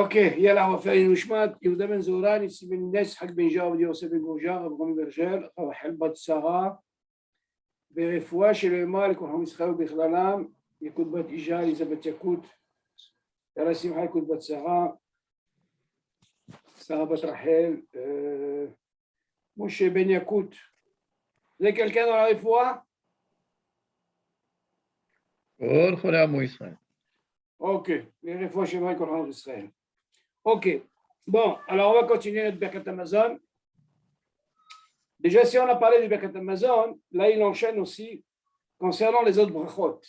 אוקיי, יאללה, רופא נשמת, יהודה בן זהורן, יצי בן נס, חג בן ז'אר, עובדיה יוסף בן גוז'ר, רב רמי ברג'ל, רחל בת שרה, ברפואה שלמה לכל עם ישראל בכללם, יקוד בת אישה, אליזבת יקוד, יאללה שמחה יקוד בת שרה, שרה בת רחל, משה בן יקוד. זה קלקלנו על הרפואה? כל חולי עמו ישראל. Ok, les réfugiés chez moi, Israël. Ok, bon, alors on va continuer notre Birkat Hamazon. Déjà, si on a parlé du Birkat Hamazon, là il enchaîne aussi concernant les autres brachot.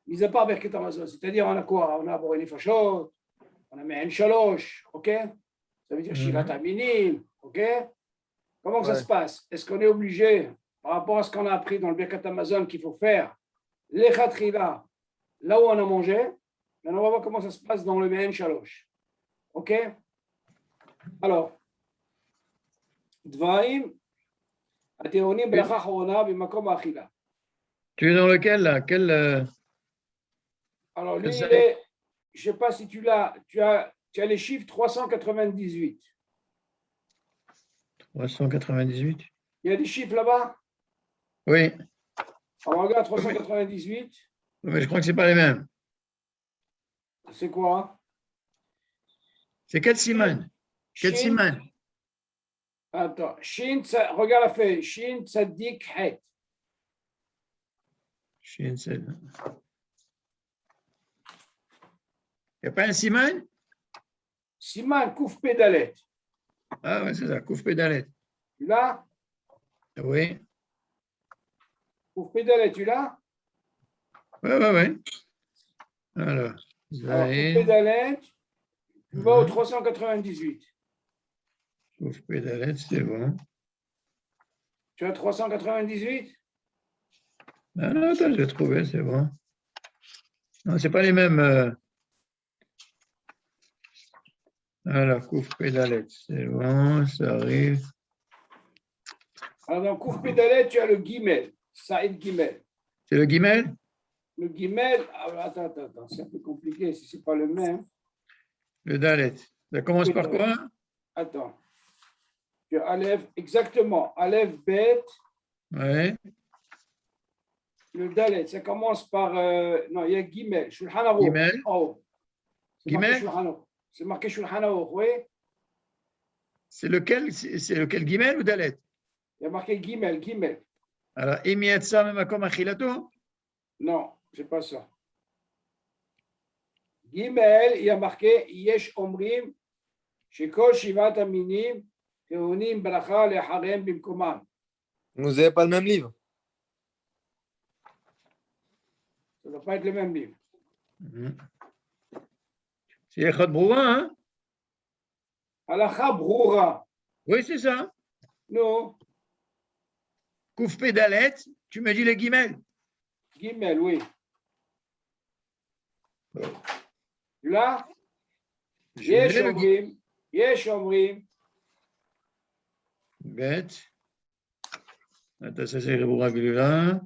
Mis à part Birkat Hamazon, c'est-à-dire on a quoi? On a Boré Nefashot, on a Me'en Shalosh, ok? Ça veut dire Shirat Aminim, ok? Comment ça se passe? Est-ce qu'on est obligé, par rapport à ce qu'on a appris dans le Birkat Hamazon, qu'il faut faire l'Echat Chila, là où on a mangé? Maintenant, on va voir comment ça se passe dans le Me'en Shalosh. Ok? Alors, Dvarim, Atéonim, Bracha Chorona, Bimakom Achila. Tu es dans lequel là? Alors, lui, il est, je ne sais pas si tu l'as, tu as les chiffres 398. 398? Il y a des chiffres là-bas? Oui. Alors, regarde 398. Mais je crois que ce n'est pas les mêmes. C'est quoi? C'est quel siman? Quel siman? Attends, Shin, regarde la feuille. Shin Tzadik Het. Shin Tzadik. Il n'y a pas un siman? Siman Kouf Pédalet. Ah oui, c'est ça, Kouf Pédalet. Tu l'as? Oui. Kouf Pédalet, tu l'as? Oui, oui, oui. Alors, Kouf Pédalet, tu vas au 398. Kouf Pédalet, c'est bon. Tu as 398? Ah non, attends, j'ai trouvé, c'est bon. Non, ce n'est pas les mêmes. Alors, Kouf Pédalet, c'est bon, ça arrive. Alors, dans Kouf Pédalet, tu as le Gimel, Saïd Gimel. C'est le Gimel? Le Gimel, alors, attends, c'est un peu compliqué si ce n'est pas le même. Le Dalet. Ça commence par quoi? Attends. Tu as Aleph, exactement. Aleph, Bet. Oui. Le Dalet, ça commence par. Non, il y a Gimel, Shulchan Aruch. Gimel. Oh. Gimel. C'est marqué Shulchan Aruch, oui. C'est lequel Gimel ou Dalet? Il y a marqué Gimel, Gimel. Alors, Imietsa Memakom Achilato? Non, c'est pas ça. Gimel, il y a marqué Yesh Omrim, Shekol Shivat Aminim, Teonim Bracha Leharem Bimkomam. Vous n'avez pas le même livre? Ça ne doit pas être le même livre. C'est Echad Broura, hein? Halacha Broura. Oui, c'est ça. Non. Kouf Pédalet, tu me dis le Gimel. Gimel, oui. Tu l'as? Yesh Omrim, Yesh Omrim. Bête. Attends, ça c'est Broura Gulula.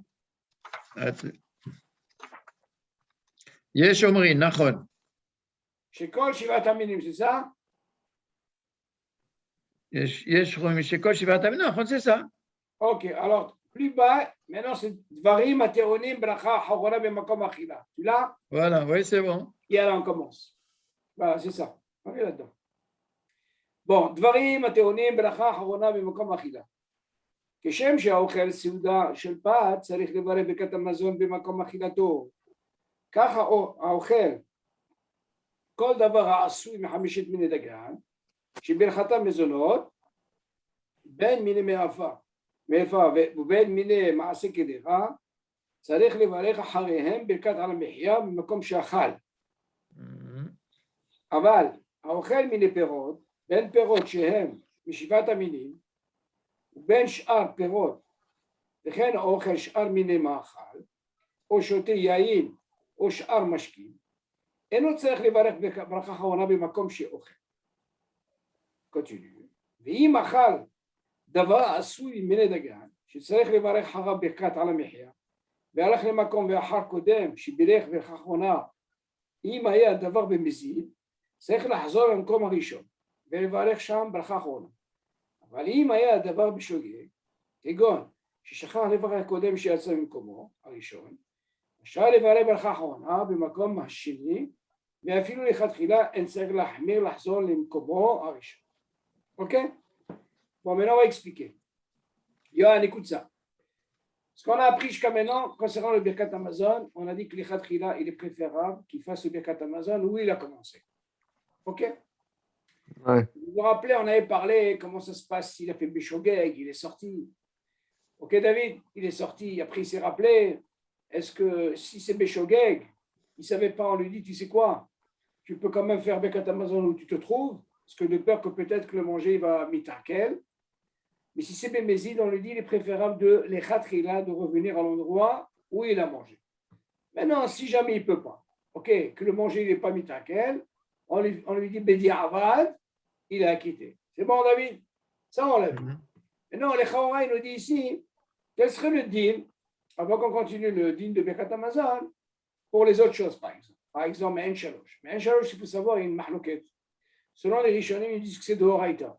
Yesh Omrim, Nachon. Shekol Shivat Aminim, c'est ça? Yesh Omrim, Shekol Shivat Aminim, Nachon, c'est ça. Ok, alors, plus bas, maintenant c'est Dvarim Ateonim Bracha Chorona Bemakom Achila. Tu l'as? Voilà, oui, c'est bon. Et alors on commence. Voilà, c'est ça. On est là-dedans. Bon, Dvarim Ateonim Bracha Chorona Bemakom Achila. כשם שהאוכל סעודה של פת צריך לברך ברכת המזון במקום אכילתו. ככה האוכל כל דבר העשוי מחמישית מיני דגן שברכתם מזונות בין מיני מאפה ובין מיני מעשה קדיחה צריך לברך אחריהם ברכת על המחיה במקום שאכל. אבל האוכל מיני פירות בין פירות שהם משבעת המינים ובין שאר פירות וכן האוכל שאר מיני מאכל או שותה יין או שאר משקים אינו צריך לברך ברכה אחרונה במקום שאוכל. ואם אכל דבר עשוי מיני דגן שצריך לברך אחריו ברכת על המחיה והלך למקום ואחר קודם שבירך ברכה אחרונה אם היה הדבר במזיד צריך לחזור למקום הראשון ולברך שם ברכה אחרונה. אבל אם היה הדבר בשוגג, כגון ששכח לברך קודם שיצא ממקומו הראשון, אפשר לברך ברכה אחרונה במקום השני, ואפילו לכתחילה אין צריך להחמיר לחזור למקומו הראשון. Ok? Bon, maintenant on va expliquer. Il y a un écoute ça. Ce qu'on a appris jusqu'à maintenant, concernant le Birkat Hamazon, on a dit que l'Ichat Chila, il est préférable qu'il fasse le Birkat Hamazon où il a commencé. Ok? Ouais. Vous vous rappelez, on avait parlé comment ça se passe s'il a fait Béchogeg, il est sorti. Ok, David, il est sorti, après il s'est rappelé. Est-ce que si c'est Béchogeg, il ne savait pas, on lui dit, tu sais quoi? Tu peux quand même faire Birkat Hamazon où tu te trouves, parce que de peur que peut-être que le manger va mitakel. Mais si c'est Bémézid, on lui dit il est préférable de l'Echatchila, de revenir à l'endroit où il a mangé. Maintenant, si jamais il ne peut pas, ok, que le manger n'est pas mitakel, on lui dit Bedi Avad, il a quitté. C'est bon, David? Ça, on l'a vu. Maintenant, les Chaora, il nous dit ici, quel serait le din, avant qu'on continue le din de Birkat Hamazon, pour les autres choses, par exemple. Par exemple, Me'en Shalosh. Me'en Shalosh, il faut savoir, il y a une mahlouket. Selon les Rishonim, ils disent que c'est de Horaïta.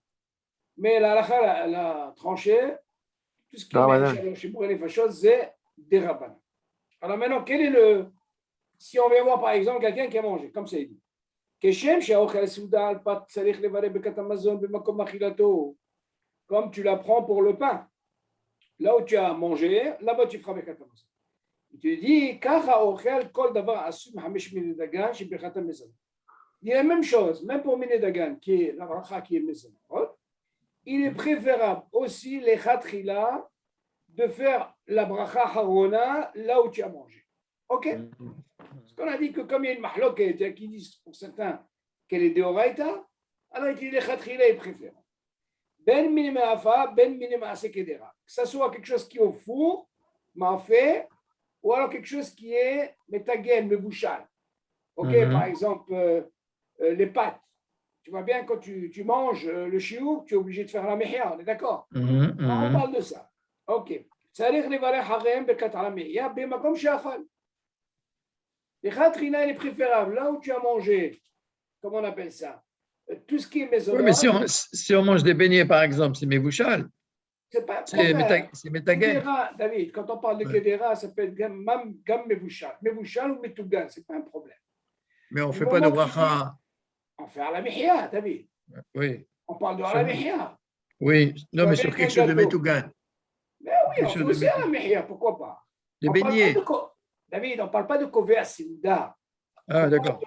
Mais la halakha, elle a tranché, tout ce qui est Me'en Shalosh et pour les fachos, c'est des Rabbanan. Alors maintenant, quel est le. Si on vient voir par exemple quelqu'un qui a mangé, comme ça il dit, Keshem she'ochel souda al pat tzarich levareh Birkat Hamazon b'makom achilato, comme tu l'apprends pour le pain. Là où tu as mangé, là-bas tu feras Birkat Hamazon. Il te dit, Kacha ochel kol davar asum hamesh min dagan chez Birkat Hamazon. Il y a la même chose, même pour Miné Dagan, qui est la bracha qui est maison. Il est préférable aussi les Khatchila de faire la bracha harona là où tu as mangé. Ok? Parce qu'on a dit que comme il y a une mahloket qui disent pour certains qu'elle est de Horaïta, alors il dit les Khatchila est préférable. Ben minima afa, ben minima asekedera. Que ce soit quelque chose qui est au four, ma'afé, ou alors quelque chose qui est metagen, mebouchal. Ok, par exemple, les pâtes. Tu vois bien, quand tu manges le chiour, tu es obligé de faire la mehia, on est d'accord? On parle de ça. Ok. צריך לברך אחריהם ברכת על המחיה במקום שאכל. לכתחילה il est préférable, là où tu as mangé, comment on appelle ça? Tout ce qui est maison. Oui, mais si on mange des beignets, par exemple, c'est mébouchal. C'est pas un problème. C'est métaguet. Kedera, David, quand on parle de Kedera, ça peut être même mébouchal. Mébouchal ou métougan, c'est pas un problème. Mais on ne fait pas de bracha. On fait à la mihya, David. Oui. On parle de à la mihya. Oui, non, mais sur quelque chose de métougan. Mais oui, on fait aussi à la mihya, pourquoi pas? Des beignets. David, on ne parle pas de kovea simda. Ah, d'accord.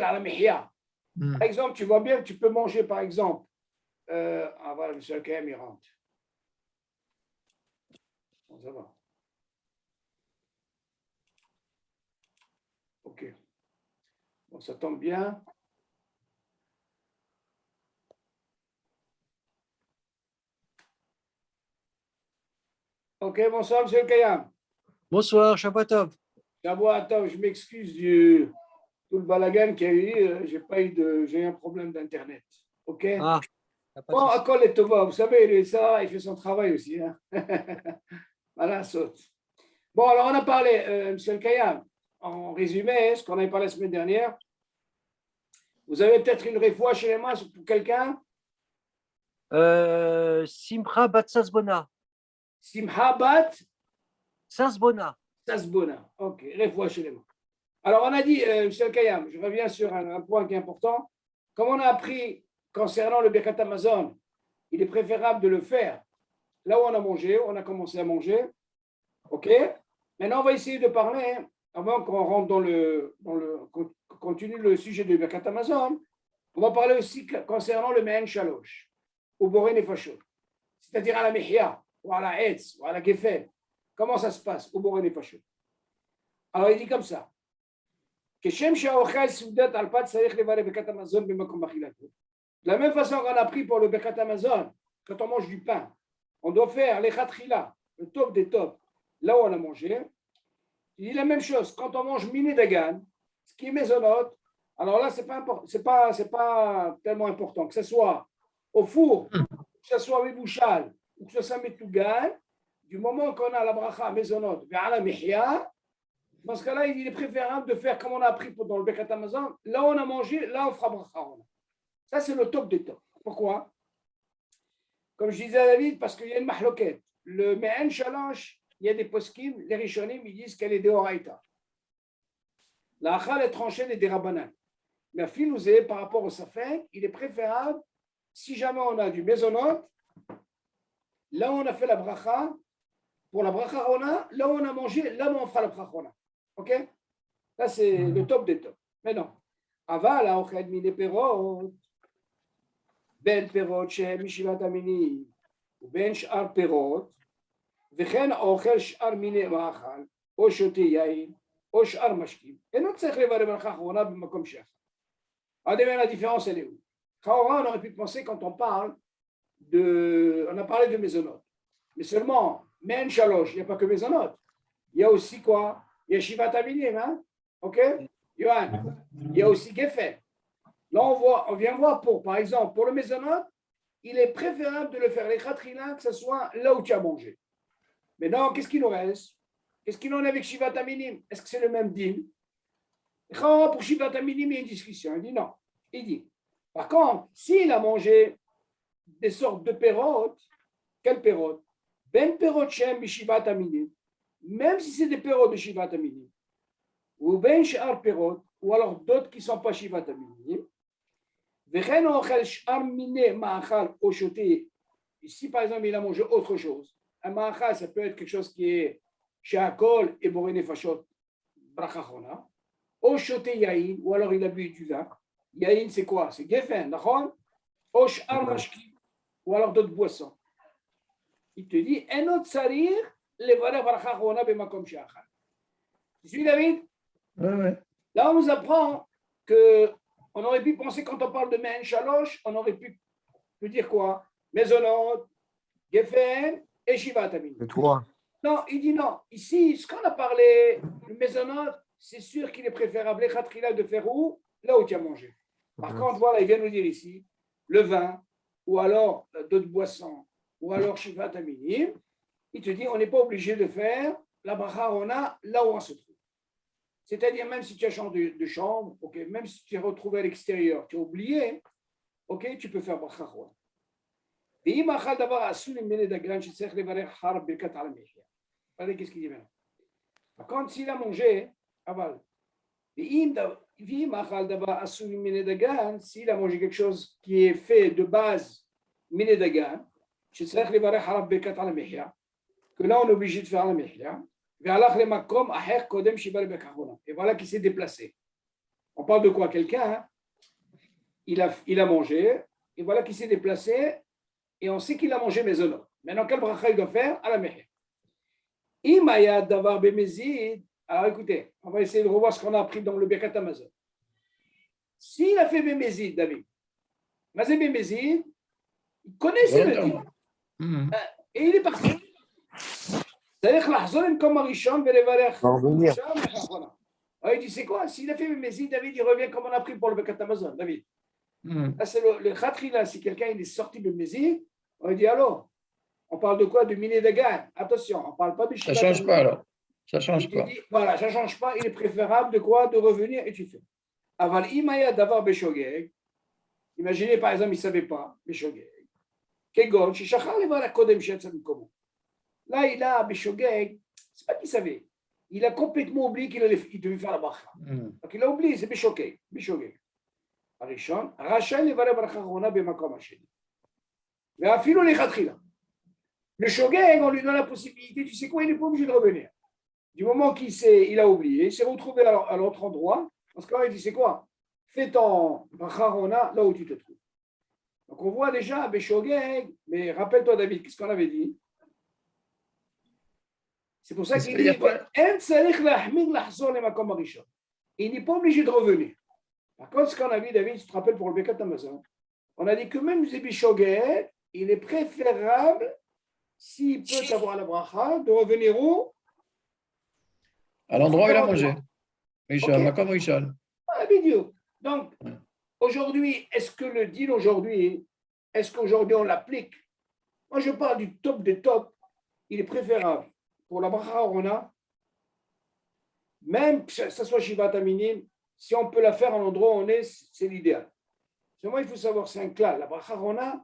À la mihya. Par exemple, tu vois bien que tu peux manger, par exemple, ah voilà, monsieur Kaim, il rentre. Bon, ça va. Ok. Bon, ça tombe bien. Ok, bonsoir, monsieur Kayam. Bonsoir, Shabbat Tov. Attends, je m'excuse du tout le balagan qu'il y a eu. J'ai eu un problème d'internet. Ok. Ah, bon, à quoi les tova, vous savez, ça, il fait son travail aussi. Hein? Voilà, saute. Bon, alors on a parlé, monsieur Kayam, en résumé, ce qu'on avait parlé la semaine dernière. Vous avez peut-être une réfoua chez les mains pour quelqu'un? Simcha bat Sasbona. Simcha bat Sasbona. Sasbona. Ok, réfoua chez les mains. Alors, on a dit, monsieur Kayam, je reviens sur un point qui est important. Comme on a appris concernant le Birkat Hamazon, il est préférable de le faire là où on a mangé, on a commencé à manger. Ok? Maintenant, on va essayer de parler, avant qu'on rentre continue le sujet de Birkat Hamazon, on va parler aussi concernant le Me'en Shalosh, ou Boré Nefashot, c'est-à-dire à la Mehia, ou à la Hetz, ou à la Gefel. Comment ça se passe, au Boré Nefashot? Alors, il dit comme ça. De la même façon qu'on a pris pour le Birkat Hamazon, quand on mange du pain, on doit faire les Khatchila, le top des tops, là où on a mangé. Il dit la même chose, quand on mange Miné Dagan, ce qui est mésonote, alors là, c'est pas tellement important, que ce soit au four, que ce soit Mébouchal, ou que ce soit Métougan, du moment qu'on a la bracha mésonote vers la Mihya, Dans ce cas-là, il est préférable de faire comme on a appris dans le Birkat Hamazon. Là, on a mangé, là, on fera bracha harona. Ça, c'est le top des tops. Pourquoi? Comme je disais à David, parce qu'il y a une mahloquette. Le Me'en Shalosh, il y a des poskim, les Rishonim, ils disent qu'elle est de Horaïta. La Achal est tranchée des Rabbanan. Mais à Filouzé, par rapport au Safek, il est préférable, si jamais on a du Mezonot, là où on a fait la bracha, pour la bracha harona, là où on a mangé, là où on fera la bracha harona. Ok? Ça, c'est le top des tops. Mais non. Aval, האוכל מיני פירות, בין פירות שהם משבעת המינים, ובין שאר פירות, וכן האוכל שאר מיני מאכל, או שותה יין, או שאר משקים. אינו צריך לברך ברכה אחרונה במקום שאחר. Regardez la différence, elle est où? Chahora, on aurait pu penser quand on parle de. On a parlé de Mezonot. Mais seulement, Men Shalosh, il n'y a pas que Mezonot. Il y a aussi quoi? Il y a Shivat Aminim, hein? Ok? Yohan, il y a aussi Geffen. Là, on vient voir par exemple, pour le Mezonot, il est préférable de le faire les Khatrina, que ce soit là où tu as mangé. Mais non, qu'est-ce qu'il nous reste? Qu'est-ce qu'il en est avec Shivat Aminim? Est-ce que c'est le même din? Pour Shivat Aminim, il y a une discussion. Il dit non. Il dit, par contre, s'il a mangé des sortes de pérotes, quelles pérotes? Ben perot shem Shivat Aminim, même si c'est des pérotes de Shivat Aminim, ou ben sh'ar perot, ou alors d'autres qui ne sont pas Shivat Aminim. Ici, par exemple, il a mangé autre chose. Un ma'achal, ça peut être quelque chose qui est she'akol et boré nefashot, bracha chona. Ou shoté yaïn, ou alors il a bu du vin. Yaïn, c'est quoi? C'est geffen, d'accord? Ou she'ar mashki, ou alors d'autres boissons. Il te dit, enot sarir, levareh bracha chona b'makom she'achal. Tu suis, David? Oui. Là, on nous apprend que on aurait pu penser, quand on parle de Me'en Shalosh, on aurait pu dire quoi? Mezonot, Geffen et Shivat Aminim. C'est toi. Non, il dit non. Ici, ce qu'on a parlé, le Mezonot, c'est sûr qu'il est préférable, les Khatrila, de faire où? Là où tu as mangé. Par contre, voilà, il vient nous dire ici, le vin, ou alors d'autres boissons, ou alors Shivat Aminim, il te dit, on n'est pas obligé de faire la bracha harona là où on se trouve. C'est-à-dire, même si tu as changé de chambre, okay, même si tu es retrouvé à l'extérieur, tu as oublié, ok, tu peux faire bracha harona. Regardez qu'est-ce qu'il dit maintenant. Par contre, s'il a mangé, s'il a mangé quelque chose qui est fait de base, que là on est obligé de faire la mihya. Et voilà qui s'est déplacé. On parle de quoi? Quelqu'un, hein? il a mangé, et voilà qui s'est déplacé, et on sait qu'il a mangé mezonot. Maintenant, quel bracha il doit faire? À la mihya. Alors écoutez, on va essayer de revoir ce qu'on a appris dans le Birkat Hamazon. S'il a fait Bémézid, David, Mazé Bémézid, il connaissait le dit. Et il est parti. C'est-à-dire que comme Arishon, il dit, c'est quoi? S'il a fait Bémézid, David, il revient comme on a appris pour le Birkat Hamazon, David. Là, c'est le khatri, là, si quelqu'un il est sorti de Bémézid, on lui dit, alors, on parle de quoi? De Miné Dagan. Attention, on ne parle pas de Ça ne change pas alors. Ça ne change pas. Dit, voilà, ça ne change pas. Il est préférable de quoi? De revenir et tu fais. Aval imaya d'avoir Beshogeg. Imaginez par exemple, il ne savait pas Beshogeg. Kegon, Shishachar les la Kodem Shetsan Komo. Là, il a Beshogeg. Ce n'est pas qu'il savait. Il a complètement oublié qu'il devait faire la bracha. Donc il a oublié, c'est Beshogeg. Beshogeg. Arishon, Rachel les bracha Rona Bemakom Hasheni. Mais à filo les Khatrila. Le Shogeg, on lui donne la possibilité, tu sais quoi, il n'est pas obligé de revenir. Du moment qu'il a oublié, il s'est retrouvé à l'autre endroit, parce qu'il dit, c'est quoi? Fais ton bracha là où tu te trouves. Donc on voit déjà Beshogeg, mais rappelle-toi David, qu'est-ce qu'on avait dit? C'est pour ça qu'il dit, il n'est pas obligé de revenir. Par contre, ce qu'on a vu, David, tu te rappelles pour le Birkat Hamazon, on a dit que même Beshogeg, il est préférable, s'il peut avoir la bracha, de revenir où? À l'endroit où il a mangé. Richard, comme Richard. Ah, vidéo. Donc, aujourd'hui, est-ce que le deal aujourd'hui, est-ce qu'aujourd'hui on l'applique? Moi, je parle du top des tops. Il est préférable pour la bracha harona même que ça soit Shivat Aminim, si on peut la faire en l'endroit où on est, c'est l'idéal. Seulement, il faut savoir, c'est un clal. La bracha Rona,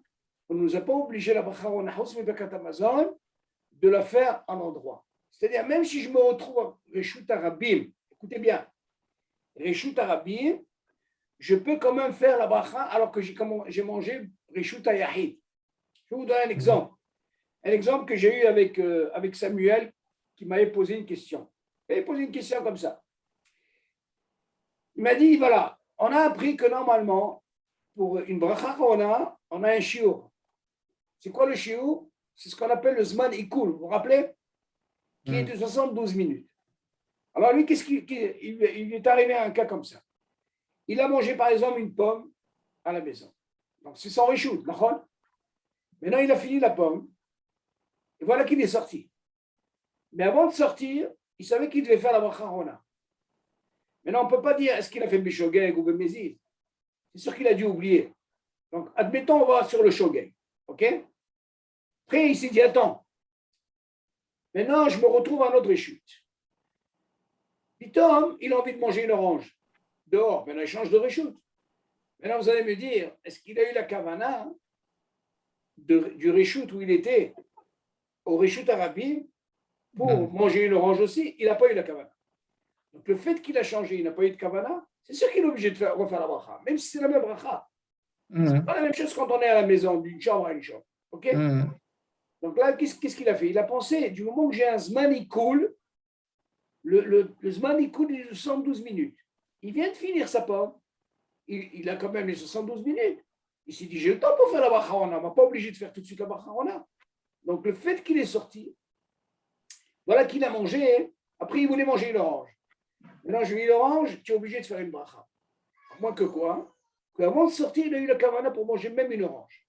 on ne nous a pas obligé, la bracha Rona, Amazon, de la faire en endroit. C'est-à-dire, même si je me retrouve à Reshut Arabim, écoutez bien, Reshut Arabim, je peux quand même faire la bracha alors que j'ai mangé Reshut Yahid. Je vais vous donner un exemple. Un exemple que j'ai eu avec Samuel qui m'avait posé une question. Il m'avait posé une question comme ça. Il m'a dit, voilà, on a appris que normalement, pour une bracha on a un shiur. C'est quoi le shiur? C'est ce qu'on appelle le Zman Ikul, vous vous rappelez? Qui est de 72 minutes. Alors lui, il lui est arrivé un cas comme ça. Il a mangé par exemple une pomme à la maison. Donc c'est sans reshoot, d'accord? Maintenant il a fini la pomme. Et voilà qu'il est sorti. Mais avant de sortir, il savait qu'il devait faire la bracha Rona. Maintenant on ne peut pas dire est-ce qu'il a fait Bishogeg ou Bemezid. C'est sûr qu'il a dû oublier. Donc admettons, on va sur le Shogeg. OK? Après il s'est dit attends. Maintenant je me retrouve à un autre reshut. Pitom, il a envie de manger une orange. Dehors, maintenant il change de reshut. Maintenant vous allez me dire, est-ce qu'il a eu la kavana du reshut où il était au reshut Arabim pour manger une orange aussi? Il n'a pas eu la kavana. Donc le fait qu'il a changé, il n'a pas eu de kavana, c'est sûr qu'il est obligé de refaire la bracha, même si c'est la même bracha. C'est pas la même chose quand on est à la maison, d'une chambre à une chambre. OK? Donc là, qu'est-ce qu'il a fait? Il a pensé, du moment que j'ai un Zman Ikul, le Zman Ikul est de 72 minutes. Il vient de finir sa pomme. Il a quand même les 72 minutes. Il s'est dit, j'ai le temps pour faire la bracha Rona. On ne m'a pas obligé de faire tout de suite la bracha Rona. Donc le fait qu'il est sorti, voilà qu'il a mangé. Après, il voulait manger une orange. Maintenant, je lui ai dit, l'orange, tu es obligé de faire une bracha. À moins que quoi? Qu'avant de sortir, il a eu la kavana pour manger même une orange.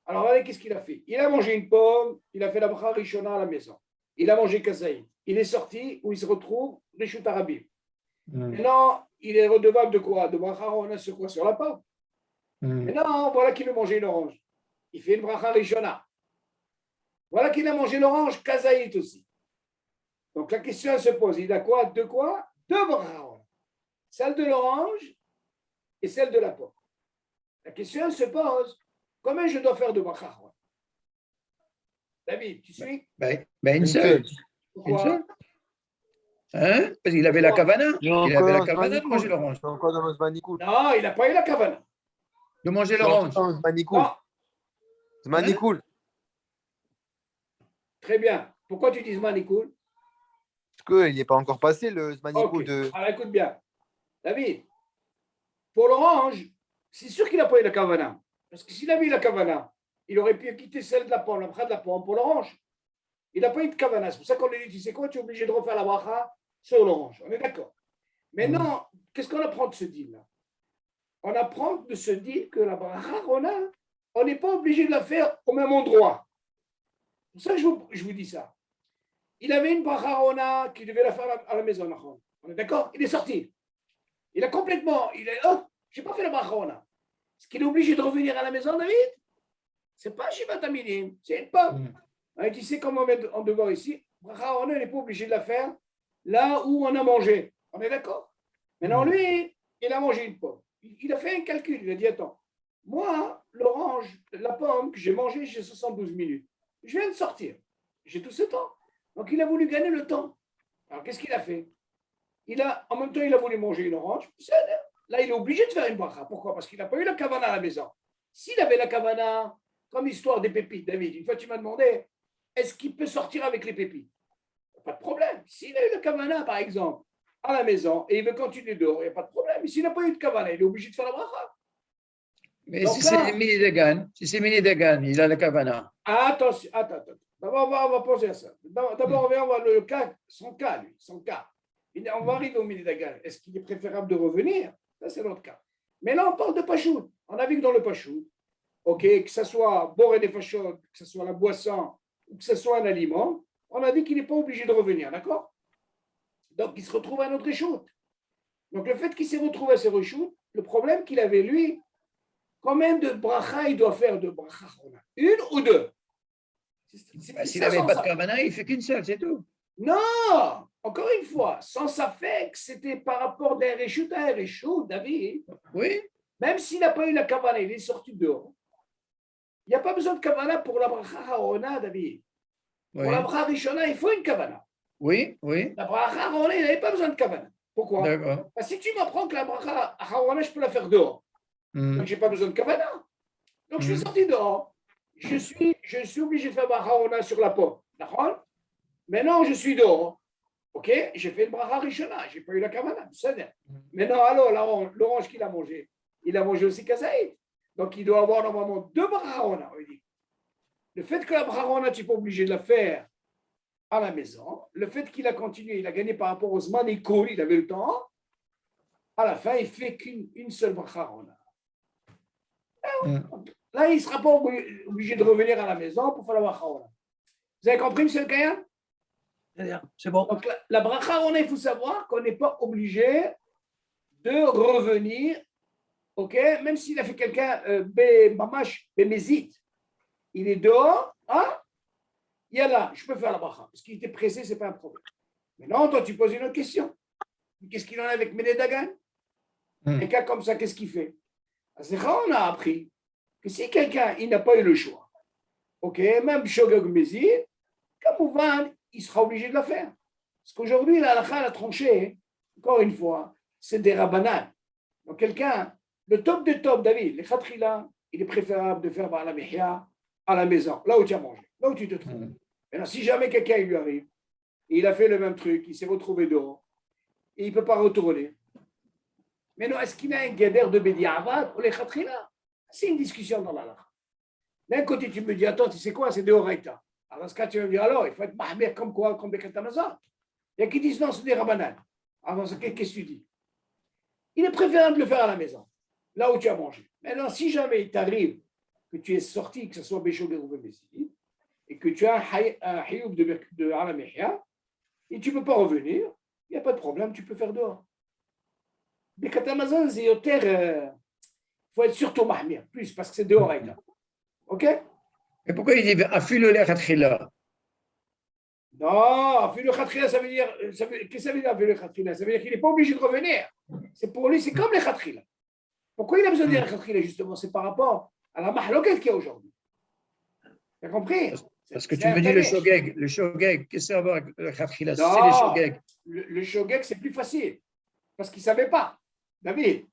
Alors, voilà, qu'est-ce qu'il a fait? Il a mangé une pomme, il a fait la bracha Rishona à la maison. Il a mangé kazaï. Il est sorti, où il se retrouve, Reshut Arabim. Maintenant, il est redevable de quoi? De bracha Rona sur quoi? Sur la pomme. Maintenant, voilà qu'il a mangé une orange. Il fait une bracha Rishona. Voilà qu'il a mangé l'orange, kazaït aussi. Donc, la question elle se pose, il a quoi? Deux quoi? Deux bracha Rona. Celle de l'orange et celle de la pomme. La question elle se pose, combien je dois faire de bracha Rona? David, tu suis? Une seule. Pourquoi? Une seule. Hein? Parce qu'il avait la kavana. Il Il avait la kavana de manger l'orange. C'est encore dans le Zmanikoul. Non, il n'a pas eu la kavana. De manger l'orange. Dans le Zmanikoul. Non, Zmanikoul. très bien. Pourquoi tu dis Zmanikoul? Parce qu'il n'est pas encore passé le Zmanikoul Ok. de. Alors écoute bien. David, pour l'orange, c'est sûr qu'il n'a pas eu la kavana. Parce que s'il avait eu la kavana, il aurait pu quitter celle de la pomme, la bracha de la pomme pour l'orange. Il n'a pas eu de kavana. C'est pour ça qu'on lui dit, tu sais quoi, tu es obligé de refaire la bracha sur l'orange. On est d'accord. Maintenant, qu'est-ce qu'on apprend de ce deal-là? On apprend de se dire que la bracha Rona, on n'est pas obligé de la faire au même endroit. C'est pour ça que je vous dis ça. Il avait une bracha Rona qui devait la faire à la maison. On est d'accord? Il est sorti. Il a complètement. Je n'ai pas fait la bracha Rona. Est-ce qu'il est obligé de revenir à la maison, David? Ce n'est pas Shivat Aminim, c'est une pomme. Tu sais comment on met en devoir ici? Bracha Rona, il n'est pas obligé de la faire là où on a mangé. On est d'accord? Maintenant, lui, il a mangé une pomme. Il a fait un calcul. Il a dit, attends, moi, l'orange, la pomme que j'ai mangée, j'ai 72 minutes. Je viens de sortir. J'ai tout ce temps. Donc, il a voulu gagner le temps. Alors, qu'est-ce qu'il a fait? En même temps, il a voulu manger une orange. Là, il est obligé de faire une bracha. Pourquoi? Parce qu'il n'a pas eu la kavana à la maison. S'il avait la kavana, comme l'histoire des pépites, David, une fois tu m'as demandé, est-ce qu'il peut sortir avec les pépites? Pas de problème. S'il a eu la kavana, par exemple, à la maison, et il veut continuer dehors, il n'y a pas de problème. Mais s'il n'a pas eu de kavana, il est obligé de faire la bracha. Mais donc si là, c'est mini Dagan, il a la kavana. Attention, attends. D'abord, on va poser à ça. D'abord, on va voir son cas, lui, son cas. On va arriver au milieu d'Agal. Est-ce qu'il est préférable de revenir? Ça, c'est notre cas. Mais là, on parle de Pachout. On a vu que dans le Pachout, ok, que ce soit Boré des Fachot, que ce soit la boisson, ou que ce soit un aliment, on a dit qu'il n'est pas obligé de revenir, d'accord? Donc, il se retrouve à notre échoute. Donc, le fait qu'il s'est retrouvé à ce reshoot, le problème qu'il avait, lui, combien de bracha il doit faire de bracha? Une ou deux? S'il n'avait pas de kavana, il ne fait qu'une seule, c'est tout. Non, encore une fois, sans Safek, c'était par rapport d'un Réchut à un Réchut, David. Oui, Même s'il n'a pas eu la Kavana, il est sorti dehors. Il n'y a pas besoin de Kavana pour la Bracha Harona, David. Pour oui, la Bracha Rishona, il faut une Kavana. oui, oui, La Bracha Harona, il n'avait pas besoin de Kavana. Pourquoi? d'accord. Parce que si tu m'apprends que la Bracha Harona, je peux la faire dehors. Hmm, Donc, je n'ai pas besoin de Kavana. Donc, je suis hmm, sorti dehors. Je suis obligé de faire Bracha Harona sur la porte. D'accord? Maintenant, je suis dehors. OK? J'ai fait une Bracha Rishona. Je n'ai pas eu la Kavana. Maintenant, alors, l'orange qu'il a mangé, il a mangé aussi Kazaït. Donc, il doit avoir normalement deux Bracha Harona. On dit. Le fait que la Bracha Harona, tu n'es pas obligé de la faire à la maison, le fait qu'il a continué, il a gagné par rapport aux Zman et Koul, il avait le temps, à la fin, il fait qu'une seule Bracha Harona. hmm. Là, il ne sera pas obligé de revenir à la maison pour faire la Bracha Harona. Vous avez compris, M. Kaya? C'est bon. Donc, la Bracha Harona, il faut savoir qu'on n'est pas obligé de revenir, OK? Même s'il a fait quelqu'un, Mamash, Bémézit, il est dehors, hein? Il y a là, je peux faire la bracha. Parce qu'il était pressé, ce n'est pas un problème. Maintenant, toi, tu poses une autre question. Qu'est-ce qu'il en a avec Ménédagan? Un cas comme ça, qu'est-ce qu'il fait? On a appris que si quelqu'un il n'a pas eu le choix, OK, même Shogog Mézid, comme il sera obligé de la faire. Parce qu'aujourd'hui, la halakha a tranché, encore une fois, c'est des rabbanan. Donc, quelqu'un, le top de top, David, les khatrila, il est préférable de faire la mihya à la maison, là où tu as mangé, là où tu te trouves. Maintenant, si jamais quelqu'un lui arrive, il a fait le même truc, il s'est retrouvé dehors, et il ne peut pas retourner. Maintenant, est-ce qu'il a un guédère de Bediavad ou les khatrila? C'est une discussion dans la halakha. D'un côté, tu me dis, attends, tu sais quoi, c'est de Horaïta. Alors, dans ce cas, tu vas me dire, alors, il faut être mahmir comme quoi, comme Bekat Hamazon. Il y a qui disent, non, c'est des rabbanan. Alors, qu'est-ce que tu dis? Il est préférable de le faire à la maison, là où tu as mangé. Maintenant, si jamais il t'arrive que tu es sorti, que ce soit Béchogé ou Bémézid, et que tu as un hayoub de Alamehia, et tu ne peux pas revenir, il n'y a pas de problème, tu peux faire dehors. Bekat Hamazon, c'est il faut être surtout mahmir, plus, parce que c'est dehors. OK? Et pourquoi il dit Afilo le khatrila? Non, Afilo Khatrila, ça veut dire. Qu'est-ce que ça veut dire Afilo Khatrila? Ça veut dire qu'il n'est pas obligé de revenir. C'est pour lui, c'est comme les Khatrila. Pourquoi il a besoin de dire Khatrila, justement? C'est par rapport à la mahloquette qu'il y a aujourd'hui. Tu as compris? Parce que tu me dis le shogeg, qu'est-ce que ça va avec le khatrila? C'est les Non, shogeg. le shogeg, c'est plus facile. Parce qu'il ne savait pas. David,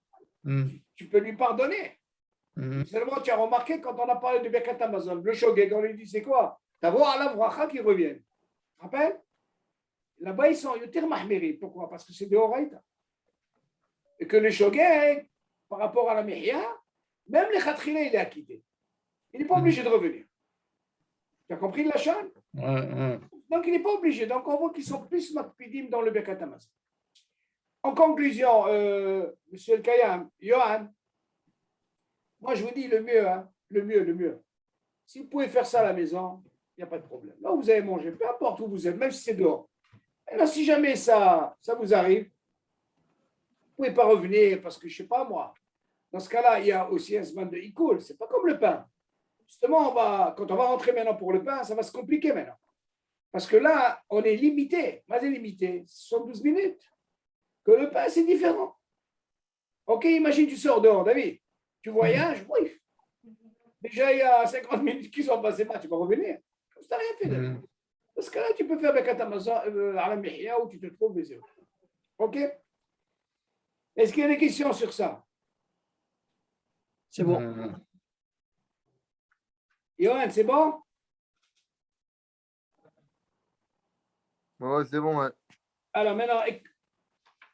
tu peux lui pardonner. Seulement, tu as remarqué quand on a parlé de Bekat Hamazon, le shogeg, on lui dit c'est quoi? D'avoir à la vracha qui reviennent. Tu te rappelles? Là-bas, ils sont yotir mahmiri. Pourquoi? Parce que c'est de Horaïta. Et que le shogeg, par rapport à la mihya, même les khatrila, il est acquitté. Il n'est pas obligé de revenir. Tu as compris la chaîne? Donc, il n'est pas obligé. Donc, on voit qu'ils sont plus makpidim dans le Bekat Hamazon. En conclusion, Monsieur El Kayam, Johan, moi, je vous dis le mieux, hein, le mieux. Si vous pouvez faire ça à la maison, il n'y a pas de problème. Là où vous avez mangé, peu importe où vous êtes, même si c'est dehors. Et là, si jamais ça vous arrive, vous ne pouvez pas revenir parce que, je ne sais pas moi, dans ce cas-là, il y a aussi un zman de Ikoul. Ce n'est pas comme le pain. Justement, quand on va rentrer maintenant pour le pain, ça va se compliquer maintenant. Parce que là, on est limité. Moi, c'est limité. 72 minutes. Que le pain, c'est différent. OK, imagine, tu sors dehors, David. Tu voyages, oui. Déjà, il y a 50 minutes qui sont passées, tu vas revenir. Tu n'as rien fait. Dans ce cas-là, tu peux faire Bekat Hamazon à la Mihya où tu te trouves. OK? Est-ce qu'il y a des questions sur ça? C'est bon. Johan, c'est bon? Ouais, c'est bon, ouais. Alors maintenant,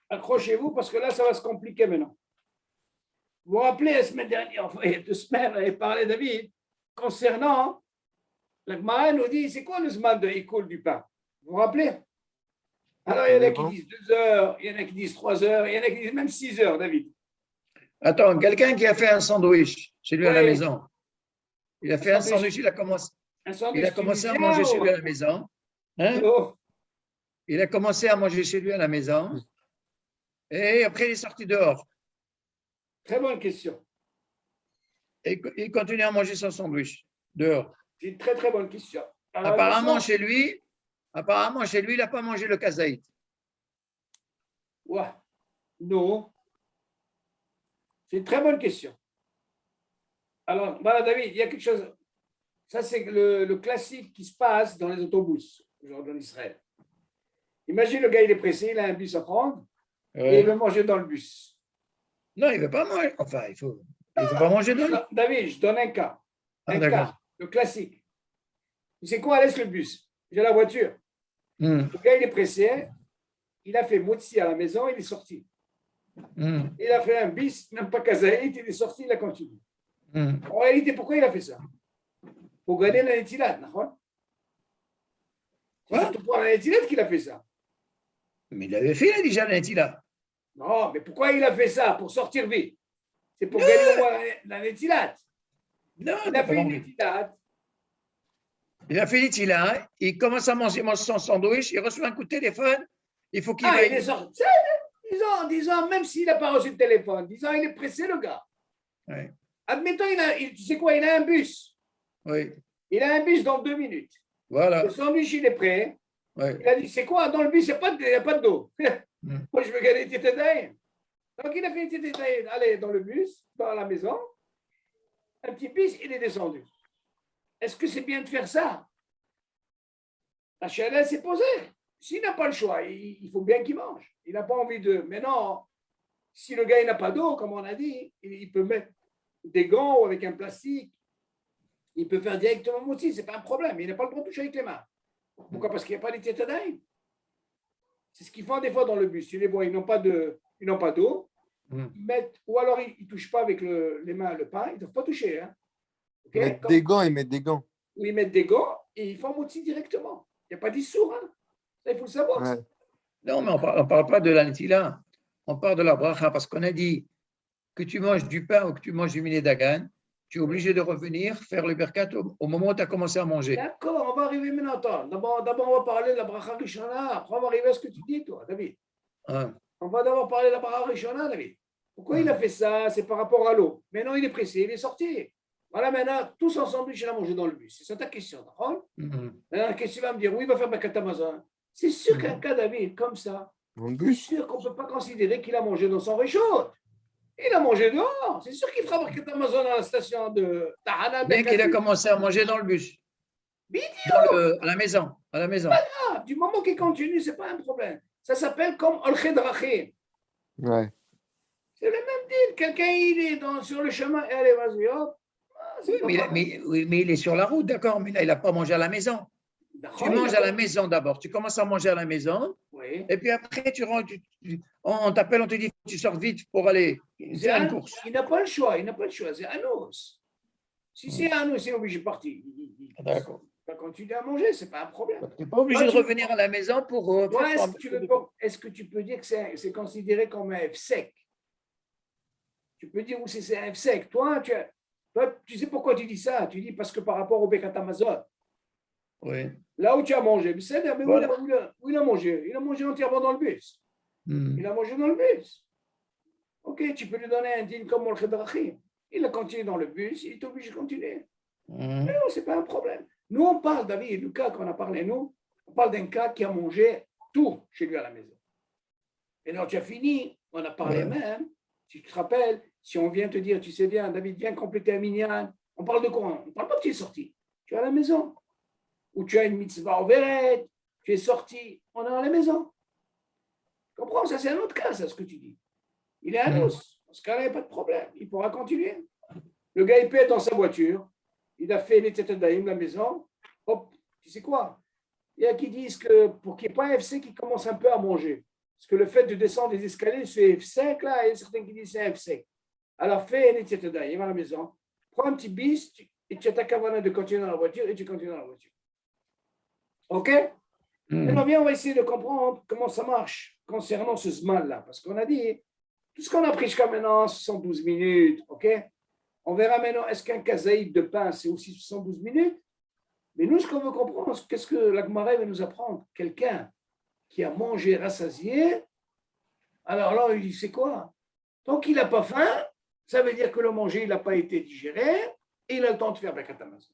accrochez-vous parce que là, ça va se compliquer maintenant. Vous vous rappelez, la semaine dernière, enfin, il y a 2 semaines, on avait parlé, David, concernant, la Gemara nous dit, c'est quoi le zman de Ikoul du pain? Vous vous rappelez? Alors, il y en a qui disent 2 heures, il y en a qui disent 3 heures, il y en a qui disent même 6 heures, David. Attends, quelqu'un qui a fait un sandwich chez lui à la Oui. maison. Il a fait un sandwich, il a commencé à manger chez lui à la maison. Hein? Oh. Il a commencé à manger chez lui à la maison. Et après, il est sorti dehors. Très bonne question. Et il continue à manger son sandwich dehors. C'est une très, très bonne question. Alors, Apparemment, chez lui, il n'a pas mangé le kazaït. Ouais. Non. C'est une très bonne question. Alors, voilà, David, il y a quelque chose. Ça, c'est le classique qui se passe dans les autobus, aujourd'hui en Israël. Imagine le gars, il est pressé, il a un bus à prendre et Ouais. il veut manger dans le bus. Non, il ne veut pas manger. Enfin, il faut pas manger dans le. David, je donne un cas. Ah, Un d'accord. cas, le classique. Tu sais quoi, laisse le bus. J'ai la voiture. Hum, Le gars, il est pressé. Il a fait motzi à la maison, il est sorti. hum, Il a fait un bis, même pas kazaït, il est sorti, il a continué. hum. En réalité, pourquoi il a fait ça? Pour gagner la netilat, d'accord? C'est Quoi? surtout pour la netilat qu'il a fait ça. Mais il avait fait déjà là. Non, mais pourquoi il a fait ça? Pour sortir vite. C'est pour gagner au moins la netilat. Non, Il t'as a pas fait une compris. netilat. Il a fait l'itila, il commence à manger son sandwich, il reçoit un coup de téléphone, il faut qu'il Ah, il est vaille. sorti. Disons, même s'il n'a pas reçu le téléphone, disons, il est pressé, le gars. Ouais, Admettons, tu sais quoi, il a un bus. oui, Il a un bus dans 2 minutes. voilà. Le sandwich, il est prêt. Ouais. Il a dit, c'est quoi, dans le bus, il n'y a pas d'eau. Mm. Moi, je veux gagner une tétédaïne. Donc, il a fait une tétédaïne. Allez, dans le bus, dans la maison. Un petit bus, il est descendu. Est-ce que c'est bien de faire ça? La chaleur s'est posée. S'il n'a pas le choix, il faut bien qu'il mange. Il n'a pas envie de. Mais non, si le gars n'a pas d'eau, comme on a dit, il peut mettre des gants ou avec un plastique. Il peut faire directement aussi, ce n'est pas un problème. Il n'a pas le droit de toucher avec les mains. Pourquoi? Parce qu'il n'y a pas de tétédaïne. C'est ce qu'ils font des fois dans le bus. Tu les vois, ils n'ont pas d'eau. Ils mettent, ou alors ils ne touchent pas avec les mains le pain. Ils ne doivent pas toucher. Hein. Ils Okay? mettent des gants, ils mettent des gants. Ou ils mettent des gants et ils font motzi directement. Il n'y a pas d'issour. Hein. Ça, il faut le savoir. Ouais. Non, mais on ne parle pas de la netila, on parle de la bracha, parce qu'on a dit que tu manges du pain ou que tu manges du miné dagan, tu es obligé de revenir faire le berkat au moment où tu as commencé à manger. D'accord, on va arriver maintenant. Attends. D'abord, on va parler de la bracha rishona. Après, on va arriver à ce que tu dis, toi, David. Hein, On va d'abord parler de la bracha rishona, David. Pourquoi il a fait ça? C'est par rapport à l'eau. Maintenant, il est pressé, il est sorti. Voilà, maintenant, tous ensemble, il a mangé dans le bus. C'est ça ta question, d'accord? Maintenant, qu'est-ce que tu vas me dire? Oui, il va faire Birkat Hamazon. C'est sûr qu'un cas, David, comme ça, Dans le c'est bus. sûr qu'on ne peut pas considérer qu'il a mangé dans son réchaud. Il a mangé dehors. C'est sûr qu'il fera Birkat Hamazon à la station de Tahana. Bien qu'il a commencé à manger dans le bus, à la maison. À la maison. Ah, du moment qu'il continue, ce n'est pas un problème. Ça s'appelle comme Olched Rachim. Ouais. C'est le même deal. Quelqu'un, il est sur le chemin. Et allez, vas-y, hop. Ah, c'est Oui, pas mal. mais il est sur la route, d'accord, mais là, il n'a pas mangé à la maison. D'accord, Tu il manges a à la pas- maison d'abord. Tu commences à manger à la maison. Oui. Et puis après, tu rentres, on t'appelle, on te dit tu sors vite pour aller faire une course. Il n'a pas le choix, il n'a pas le choix, c'est Anos. Si c'est Anos, il est obligé de partir. Il D'accord. va continuer à manger, ce n'est pas un problème. Tu n'es pas obligé de revenir à la maison pour Toi, faire est-ce que tu peux dire que c'est considéré comme un F-sec? Tu peux dire où c'est un F-sec. Toi, tu sais pourquoi tu dis ça? Tu dis parce que par rapport au Birkat Hamazon, Oui. là où tu as mangé, mais Voilà. où il a mangé? Il a mangé entièrement dans le bus. Il a mangé dans le bus. Ok, tu peux lui donner un dîme comme Olched Rachim. Il a continué dans le bus, il est obligé de continuer. Non, ce n'est pas un problème. Nous, on parle, David, du cas qu'on a parlé, nous, on parle d'un cas qui a mangé tout chez lui à la maison. Et quand tu as fini, on a parlé même, si tu te rappelles, si on vient te dire, tu sais bien, David, viens compléter un minyan, on parle de quoi? On ne parle pas que tu es sorti. Tu es à la maison. Ou tu as une mitzvah overet, tu es sorti, on est à la maison. Tu comprends? Ça, c'est un autre cas, ça, ce que tu dis. Il est à nous. Dans ce cas-là, il n'y a pas de problème. Il pourra continuer. Le gars, il peut être dans sa voiture. Il a fait les Tetadaïm, la maison. Hop, tu sais quoi? Il y a qui disent que pour qu'il n'y ait pas un FC qui commence un peu à manger. Parce que le fait de descendre les escaliers, c'est F5 là, et certains qui disent c'est F5. Alors fais les Tetadaïm à la maison. Prends un petit bis et tu as ta cavana de continuer dans la voiture et tu continues dans la voiture. OK? Maintenant, viens, on va essayer de comprendre comment ça marche concernant ce Zman-là. Parce qu'on a dit, tout ce qu'on a pris jusqu'à maintenant, 72 minutes, OK? On verra maintenant, est-ce qu'un kazaïd de pain, c'est aussi 72 minutes? Mais nous, ce qu'on veut comprendre, qu'est-ce que la Gemara va nous apprendre? Quelqu'un qui a mangé rassasié, alors là, il dit, c'est quoi? Tant qu'il n'a pas faim, ça veut dire que le manger, il n'a pas été digéré, et il a le temps de faire Birkat Hamazon.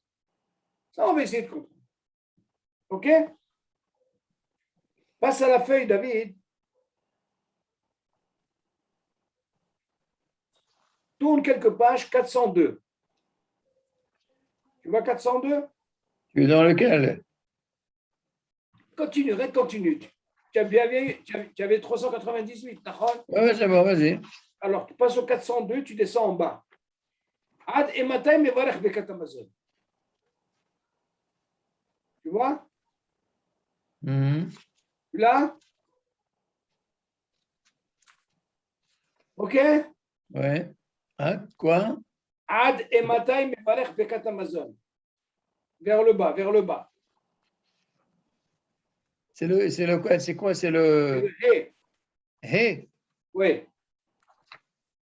Ça, on va essayer de comprendre. OK? Passe à la feuille, David. tourne quelques pages, 402. Tu vois 402? Tu es dans lequel? Continue, continue. Tu avais 398, d'accord? Ouais, c'est bon, vas-y. Alors, tu passes au 402, tu descends en bas. Ad et matin, mevarech bekat Amazon. Tu vois? Mhm. Là? OK? Ouais. Hein, quoi? Ad et matin, mevarech bekat Amazon. Vers le bas, vers le bas. C'est quoi? C'est quoi? C'est Et le le hé. Hé. Oui.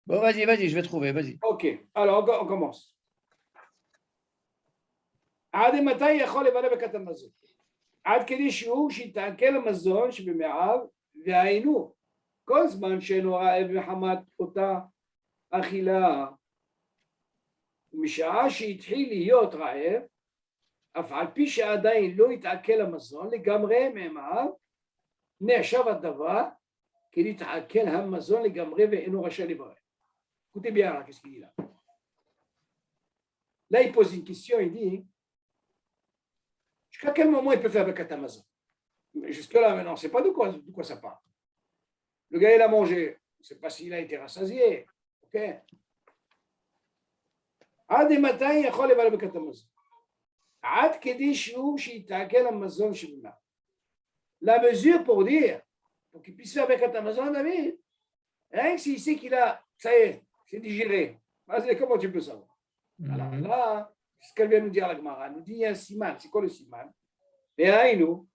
Bon, vas-y, je vais trouver, vas-y. OK. Alors, on commence. עד מתי יכול לברך ברכת המזון? עד כדי שיתעכל המזון שבמעיו, והיינו, כל זמן שאינו רעב מחמת אותה אכילה, ומשעה שהתחיל להיות רעב, אף על פי שעדיין לא התעכל המזון לגמרי מעיו, נחשב הדבר כנתעכל המזון לגמרי ואינו רשאי לברך. Écoutez bien là, qu'est-ce qu'il dit là? Là, il pose une question, il dit jusqu'à quel moment il peut faire Birkat Hamazon? Jusque-là, maintenant, on ne sait pas de quoi ça parle. Le gars, il a mangé, on ne sait pas s'il a été rassasié. Ok? עד מתי יכול לברך ברכת המזון? עד כדי שיעור שיתעכל המזון שבמעיו. La mesure pour dire, pour qu'il puisse faire Birkat Hamazon, David, rien que s'il sait qu'il a, ça y est, c'est digéré. Vas-y, comment tu peux savoir? Alors Mhm. là, ce qu'elle vient nous dire la Gemara, elle nous dit il y a un siman. C'est quoi le siman? Et aïnou,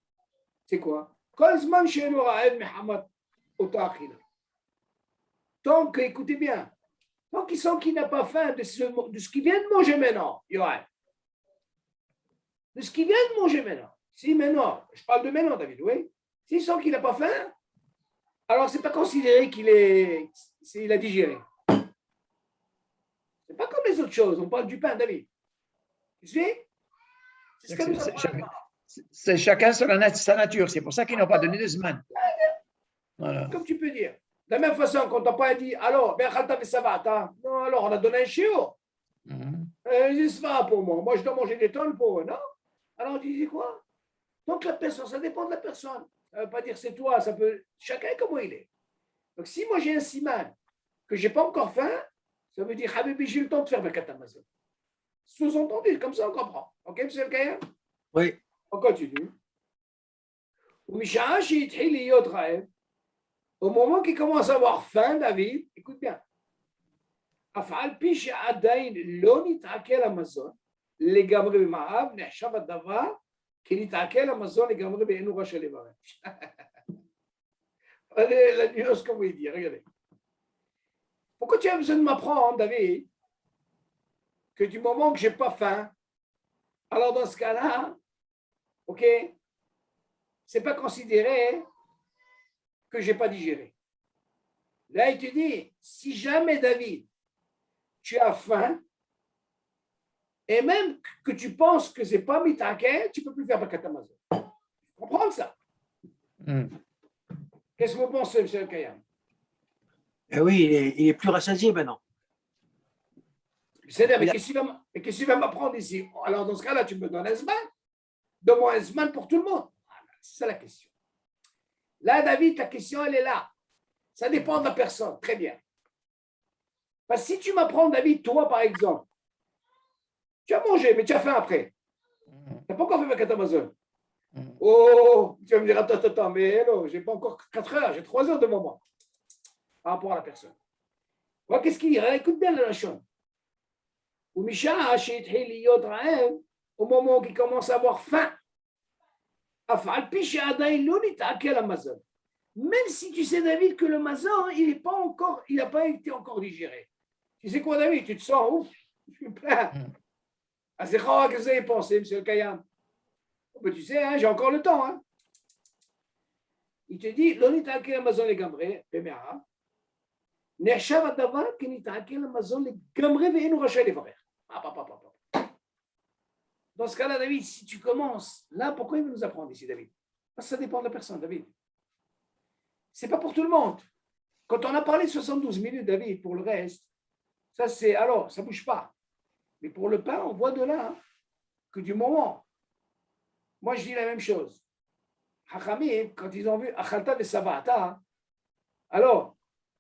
c'est quoi? Tant que, écoutez bien, tant qu'il sent qu'il n'a pas faim de ce qu'il vient de manger maintenant, Yoann, de ce qu'il vient de manger maintenant. Si maintenant, je parle de maintenant, David, oui. S'il sent qu'il n'a pas faim, alors c'est pas considéré il a digéré. C'est pas comme les autres choses. On parle du pain, David. Tu sais? C'est ce que nous apprend. C'est chacun sa nature. C'est pour ça qu'ils n'ont pas donné de Zman. Voilà. Comme tu peux dire. De la même façon, quand on n'a pas dit, alors, ben khalta savata. Non, alors on a donné un chiot. Mhm. C'est pas pour moi. Moi, je dois manger des tonnes pour eux, non? Alors on dit quoi? Donc la personne, ça dépend de la personne. Ça ne veut pas dire c'est toi, ça peut. Chacun comment il est. Donc si moi j'ai un siman que je n'ai pas encore faim, ça veut dire, Habibi, j'ai le temps de faire Birkat Hamazon. Sous-entendu, comme ça on comprend. Ok, monsieur le Kayam? Oui. On continue. Au moment qu'il commence à avoir faim, David, écoute bien. Afal pi she'adain lo nit'akel hamazon legamri b'ma'av nehshav hadavar ki nit'akel hamazon legamri be'enu rashei levarech. Regardez la nuance comme il dit, regardez. Pourquoi tu as besoin de m'apprendre, David, que du moment que je n'ai pas faim, alors dans ce cas-là, ok, c'est pas considéré que je n'ai pas digéré. Là, il te dit, si jamais, David, tu as faim, et même que tu penses que ce n'est pas mitakel, tu ne peux plus faire Birkat Hamazon. Comprends ça? Mhm. Qu'est-ce que vous pensez, M. Kayam? Eh oui, il est plus rassasié maintenant. C'est-à-dire, mais qu'est-ce qu'il va m'apprendre ici? Alors, dans ce cas-là, tu me donnes un Zman. Donne-moi un Zman pour tout le monde. C'est ça la question. Là, David, ta question, elle est là. Ça dépend de la personne. Très bien. Parce que si tu m'apprends, David, toi, par exemple, tu as mangé, mais tu as faim après. Tu n'as pas encore fait Birkat Hamazon. Oh, tu vas me dire, attends, mais hello, je n'ai pas encore 4 heures, j'ai 3 heures devant moi. Par rapport à la personne. Voilà, qu'est-ce qu'il dit? Écoute bien la Lachon. Ou Misha, au moment où il commence à avoir faim, même si tu sais, David, que le mazon, il n'a pas été encore digéré. Tu sais quoi, David? Tu te sens ouf, je suis plein. Ah, c'est rare que vous avez pensé, M. Kayam. Ben, tu sais, hein, j'ai encore le temps. Hein. Il te dit, l'onitakel Amazon les gamré, Pemera, Nechshav adavar kinitakel Amazon les gamré ve'enu rachei levarer. Dans ce cas-là, David, si tu commences, là, pourquoi il veut nous apprendre ici, David? Parce que ça dépend de la personne, David. C'est pas pour tout le monde. Quand on a parlé de 72 minutes, David, pour le reste, Ça, c'est, alors, ça ne bouge pas. Mais pour le pain, on voit de là que du moment. Moi, je dis la même chose. Hachamim, quand ils ont vu Achalta ve Savata, alors,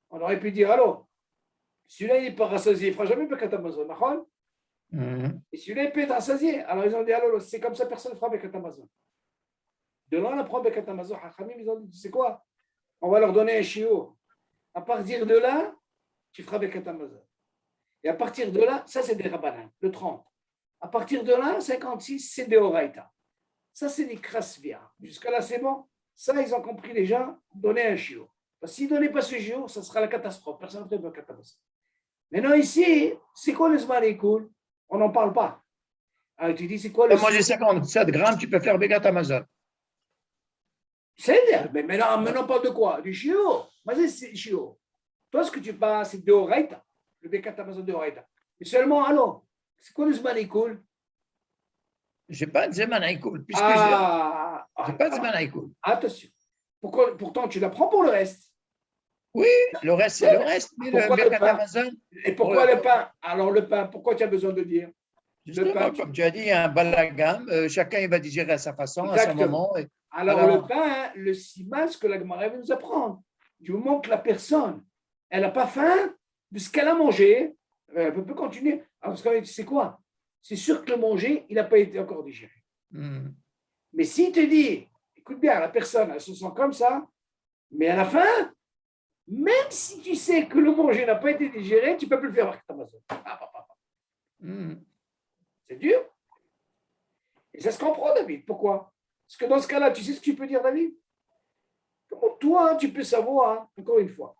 on aurait pu dire, alors, celui-là, il n'est pas rassasié, il ne fera jamais Birkat Hamazon, d'accord? Et celui-là, il peut être rassasié. Alors, ils ont dit, alors, c'est comme ça, personne ne fera Birkat Hamazon. De là, on apprend Birkat Hamazon. Hachamim, ils ont dit, tu sais quoi? On va leur donner un shiur. À partir de là, tu feras Birkat Hamazon. Et à partir de là, ça, c'est des Rabbanan, le 30. À partir de là, 56, c'est des Oraïta. Ça, c'est des Krasvia. Jusqu'à là, c'est bon. Ça, ils ont compris déjà, donner un shiur. Parce que s'ils ne donnaient pas ce shiur, ça sera la catastrophe. Personne ne peut Birkat Hamazon. Maintenant, ici, c'est quoi le Zman Ekoul? On n'en parle pas. Alors, tu dis, c'est quoi le. Tu peux manger 57 grammes, tu peux faire Birkat Hamazon. C'est-à-dire, mais maintenant, on parle de quoi? Du shiur. Vas-y, c'est shiur. Toi, ce que tu parles, c'est de Oraïta. Le Birkat Hamazon de Oraïta. Mais seulement, alors, c'est quoi le Zman Ekoul? Je n'ai pas de Zman Haïkoul, puisque je n'ai pas de Zman Haïkoul. Attention. Pourtant, tu l'apprends pour le reste. Oui, le reste, c'est le reste. Mais le Pourquoi le Birkat pain? Hamazon, Et pourquoi le pain? Alors, le pain, pourquoi tu as besoin de dire? justement, pain, comme tu as dit, un balagam, chacun il va digérer à sa façon, à son Exactement. moment. Alors, Alors- le pain, le siman, ce que la Gemara veut nous apprendre. Du moment que la personne, elle n'a pas faim de ce qu'elle a mangé, elle peut continuer. Alors, parce que c'est quoi? C'est sûr que le manger, il n'a pas été encore digéré. Mais s'il te dit, écoute bien, la personne, elle se sent comme ça, mais elle a faim, même si tu sais que le manger n'a pas été digéré, tu ne peux plus le faire avec ta maison. C'est dur. Et ça se comprend, David. Pourquoi? Parce que dans ce cas-là, tu sais ce que tu peux dire, David? Comment toi, tu peux savoir, encore une fois,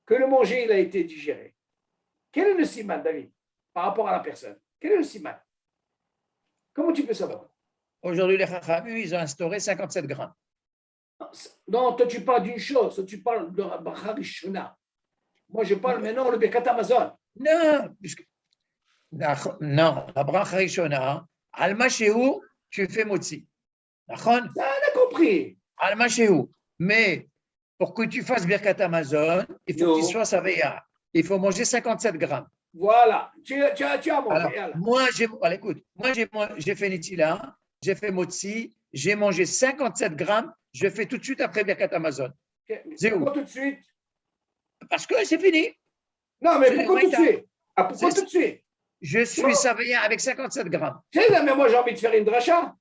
que le manger, il a été digéré? Quel est le siman, David, par rapport à la personne? Quel est le siman? Comment tu peux savoir? Aujourd'hui, les Chachamim, ils ont instauré 57 grammes. Non, toi, tu parles d'une chose. Toi, tu parles de Bracha Rishona. Moi, je parle maintenant le Birkat Hamazon. Non, puisque. Non, la bracha rishona, al mashéou, tu fais motzi. D'accord? Ça, on a compris. Al mashéou. Mais pour que tu fasses Birkat Hamazon, il faut Non. qu'il soit savéa. Il faut manger 57 grammes. Voilà. Tu as mangé. Alors, Voilà. moi, écoute, j'ai fait Nitila, j'ai fait motzi, j'ai mangé 57 grammes, je fais tout de suite après Birkat Hamazon. Ok, mais C'est où? pourquoi tout de suite? Parce que c'est fini. Non, mais C'est pourquoi tout de Raïta. suite? Ah, pourquoi C'est- tout de suite? Je suis savéa avec 57 grammes. C'est là, mais moi, j'ai envie de faire une dracha.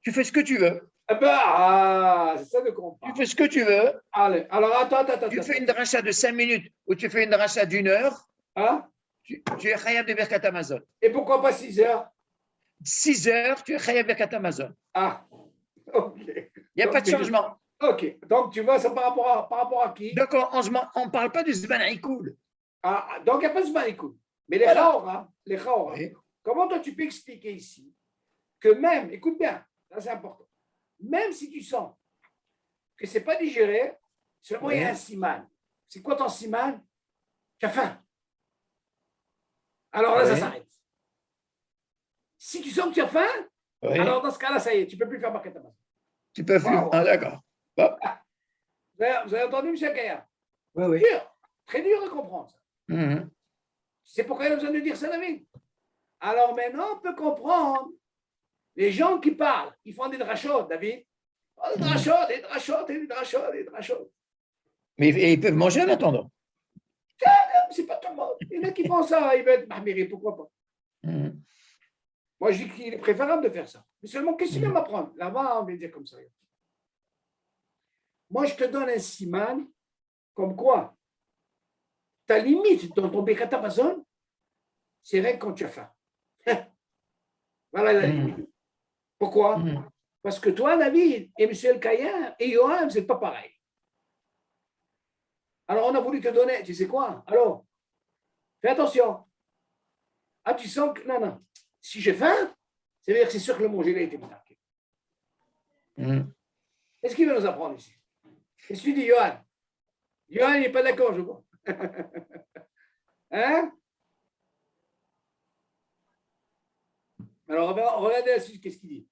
Tu fais ce que tu veux. Eh ben, c'est ça de comprendre. Tu fais ce que tu veux. Allez, alors attends. Tu fais une dracha de 5 minutes ou tu fais une dracha d'1 heure, Hein? tu es khayab de Birkat Hamazon. Et pourquoi pas 6 heures? 6 heures, tu es khayab de Birkat Hamazon. Ah, ok. Il n'y a pas de changement. Ok, donc tu vois, ça par rapport à qui? Donc, on ne parle pas du Zman Haïkoul. Ah, donc il n'y a pas de maïkoul. Mais les Voilà. chaora, Oui. comment toi tu peux expliquer ici que même, écoute bien, ça c'est important, même si tu sens que ce n'est pas digéré, seulement il y a Oui. un siman. C'est quoi ton siman? Tu as faim. Alors là, ça Oui. s'arrête. Si tu sens que tu as faim, Oui. alors dans ce cas-là, ça y est, tu ne peux plus faire Birkat Hamazon. Tu peux faire. Wow. Ah, d'accord. Bon. Vous avez entendu, M. Kaya? Oui, oui. Dur, très dur à comprendre ça. Mhm. C'est pourquoi il a besoin de dire ça, David. Alors maintenant, on peut comprendre les gens qui parlent, ils font des drachot, David. Oh, des drachot. Mais ils peuvent manger en attendant. C'est pas tout le monde. Il y en a qui font ça, ils veulent être mahmiri, pourquoi pas? Mhm. Moi, je dis qu'il est préférable de faire ça. Mais seulement, qu'est-ce que tu veux m'apprendre? Là-bas, on va dire comme ça. Moi, je te donne un siman, comme quoi ta limite dans ton Birkat Hamazon, c'est vrai quand tu as faim. Voilà la limite. Pourquoi? Mhm. Parce que toi, David, et M. El-Kayer, et Yoram, c'est pas pareil. Alors, on a voulu te donner, tu sais quoi? Alors, fais attention. Ah, tu sens que, non. Si j'ai faim, ça veut dire que c'est sûr que le manger a été marqué. Mhm. Qu'est-ce qu'il veut nous apprendre ici? Qu'est-ce que tu dis, Yohan? Yohan, il n'est pas d'accord, je vois. Hein? Alors, regardez la suite, qu'est-ce qu'il dit?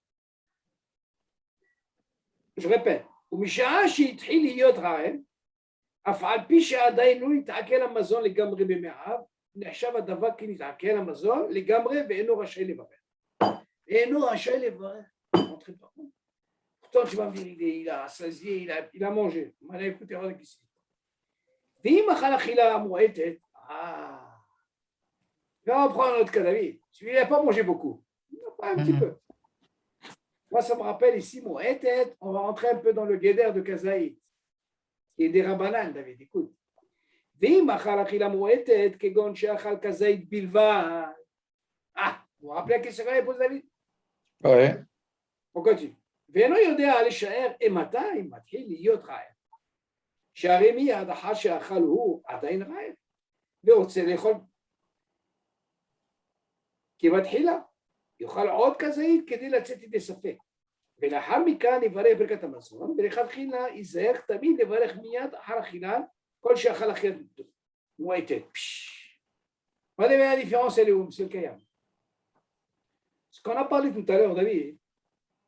Je répète. ומשעה שהתחיל להיות רעב, אף על פי שעדיין לא התעכל המזון לגמרי במעיו, נחשב הדבר כנתעכל המזון לגמרי ואינו רשאי לברך. ואינו רשאי לברך. Pourtant, tu vas me dire, il a assasié, il a mangé. Maintenant, écoutez, regarde ici. ואם אכל אכילה מועטת, là on prend un autre cas d'avis. Celui-là, il n'a pas mangé beaucoup. Il n'a pas un petit peu. Moi, ça me rappelle ici, mou'etet, on va rentrer un peu dans le guédère de Kazaït. Et des Rabbanan, David, écoute. ואם אכל אכילה מועטת, כגון שאכל כזית בלבד. vous vous rappelez la question qu'elle pose, David? Ouais. On continue. ואינו יודע להישאר מתי מתחיל להיות רעב. שהרי מיד אחר שאכל הוא עדיין רעב, ורוצה לאכול כבתחילה, יאכל עוד כזית כדי לצאת ידי ספק. ולאחר מכן יברך ברכת המזון, ולכתחילה ייזהר תמיד לברך מיד אחר אכילה, כל שאכל אכילת מועטת. Regardez bien la différence, elle est où, monsieur le Kayam? Ce qu'on a parlé tout à l'heure, David,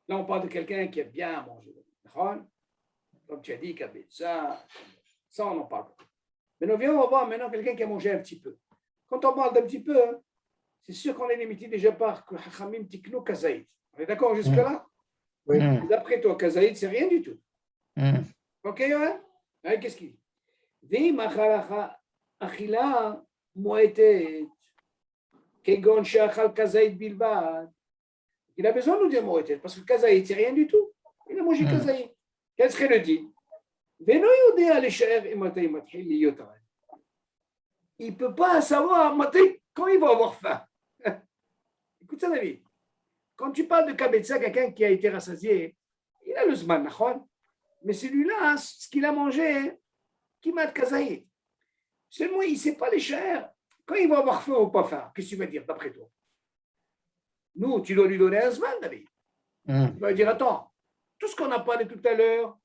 là on parle de quelqu'un qui a bien mangé. Comme tu as dit, ça on en parle. Mais nous venons voir maintenant quelqu'un qui a mangé un petit peu. Quand on parle d'un petit peu, c'est sûr qu'on est limité déjà par que Hachamim Tikno Kazaïd. On est d'accord jusque-là? Oui. D'après toi, Kazaïd, c'est rien du tout. Ok, Yohan? Qu'est-ce qu'il dit? ואם אכילה מועטת, כגון שאכל כזית בלבד, il a besoin de nous dire מועטת, parce que כזית, c'est rien du tout. Il a mangé כזית. Quel serait le dit? ואינו יודע להישאר מתי מתחיל להיות רעב. Il ne peut pas savoir quand il va avoir faim. Écoute ça, David. Quand tu parles de Kabetza, quelqu'un qui a été rassasié, il a le zman, mais celui-là, ce qu'il a mangé, qui m'a kazaïd. Seulement, il ne sait pas les chairs. Quand il va avoir faim ou pas faim, qu'est-ce que tu vas dire d'après toi? Nous, tu dois lui donner un zman, David. Tu vas lui dire, attends, tout ce qu'on a parlé tout à l'heure,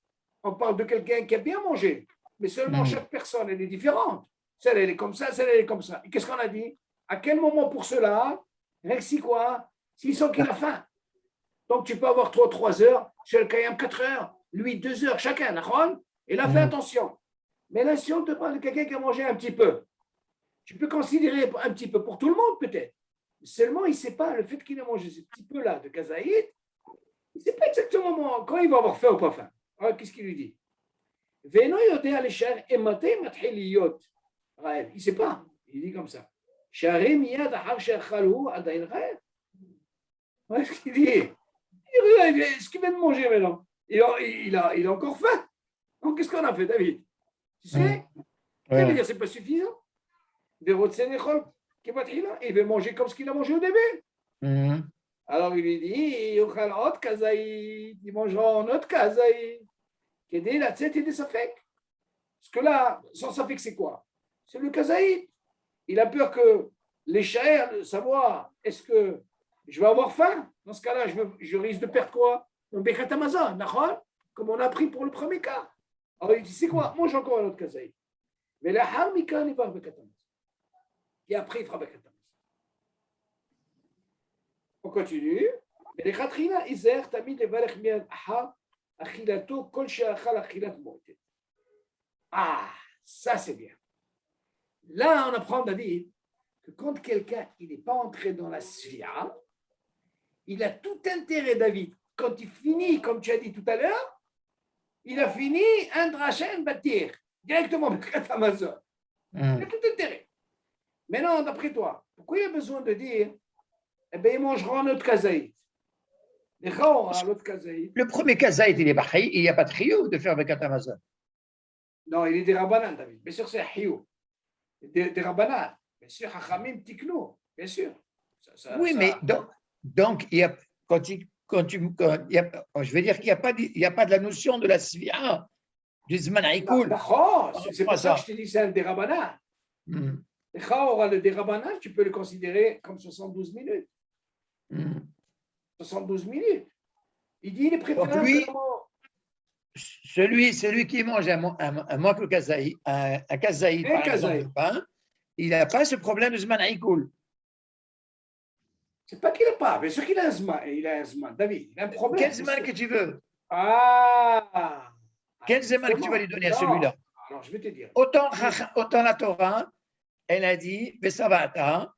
on parle de quelqu'un qui a bien mangé, mais seulement chaque personne, elle est différente. Celle, elle est comme ça, celle, elle est comme ça. Et qu'est-ce qu'on a dit? À quel moment pour cela, si quoi? S'ils sont qu'il a faim. Donc, tu peux avoir 3 heures, sur le Kayam 4 heures, lui 2 heures chacun, d'accord? Et là, fais attention. Mais là, si on te parle de quelqu'un qui a mangé un petit peu, tu peux considérer un petit peu pour tout le monde, peut-être. Seulement, il ne sait pas le fait qu'il a mangé ce petit peu-là de kazaïd, il ne sait pas exactement quand il va avoir faim ou pas faim. Alors, qu'est-ce qu'il lui dit? Il ne sait pas. Il dit comme ça. Qu'est-ce qu'il dit? Ce qu'il vient de manger maintenant. Il a encore faim. Donc, qu'est-ce qu'on a fait, David? Tu sais? Ça veut dire que ce n'est pas suffisant. Il veut manger comme ce qu'il a mangé au début. Alors, il lui dit, il mangera en autre kazaïd. Parce que là, sans safek, c'est quoi? C'est le kazaïd. Il a peur que les chairs de savoir, est-ce que je vais avoir faim? Dans ce cas-là, je risque de perdre quoi? Mon Birkat Hamazon, comme on a pris pour le premier cas. Alors il dit, c'est quoi? Mange encore un autre kazaïd. Mais la harmika n'est pas Birkat Hamazon. Et après, il fera Birkat Hamazon. On continue. Mais les khatrina, izer, tamid, les valech miad, aha, achilato, kol she'achal achilat mo'tet. Ça c'est bien. Là, on apprend, David, que quand quelqu'un n'est pas entré dans la sphia, il a tout intérêt, David, quand il finit, comme tu as dit tout à l'heure, il a fini un drachen bâtir, directement avec Amazon. Il a tout intérêt. Maintenant, d'après toi, pourquoi il a besoin de dire, eh bien, il mangera un autre kazaïd? Le premier kazaïd, il n'y a pas de chiyuv de faire avec Amazon. Non, il est des Rabbanan, David. Bien sûr, c'est un chiyuv. Des Rabbanan. Bien sûr, Hachamim Tikno. Bien sûr. Oui, mais donc il y a, je veux dire qu'il n'y a pas de la notion de la svia, du zman haïkoul. C'est pour ça que je te dis c'est un des Rabbanan. Le des Rabbanan, tu peux le considérer comme 72 minutes. 72 minutes. Il dit, il est préférable. Celui qui mange un moak kazaïd, un kazaïd, par exemple, de pain, il n'a pas ce problème de zman haïkoul. C'est pas qu'il n'a pas, bien sûr qu'il a un zman. Il a un zman, David. Il a un problème. Quel zman que tu veux? Quel zman que tu vas lui donner à celui-là? Alors, je vais te dire. Autant la Torah, elle a dit Besavata.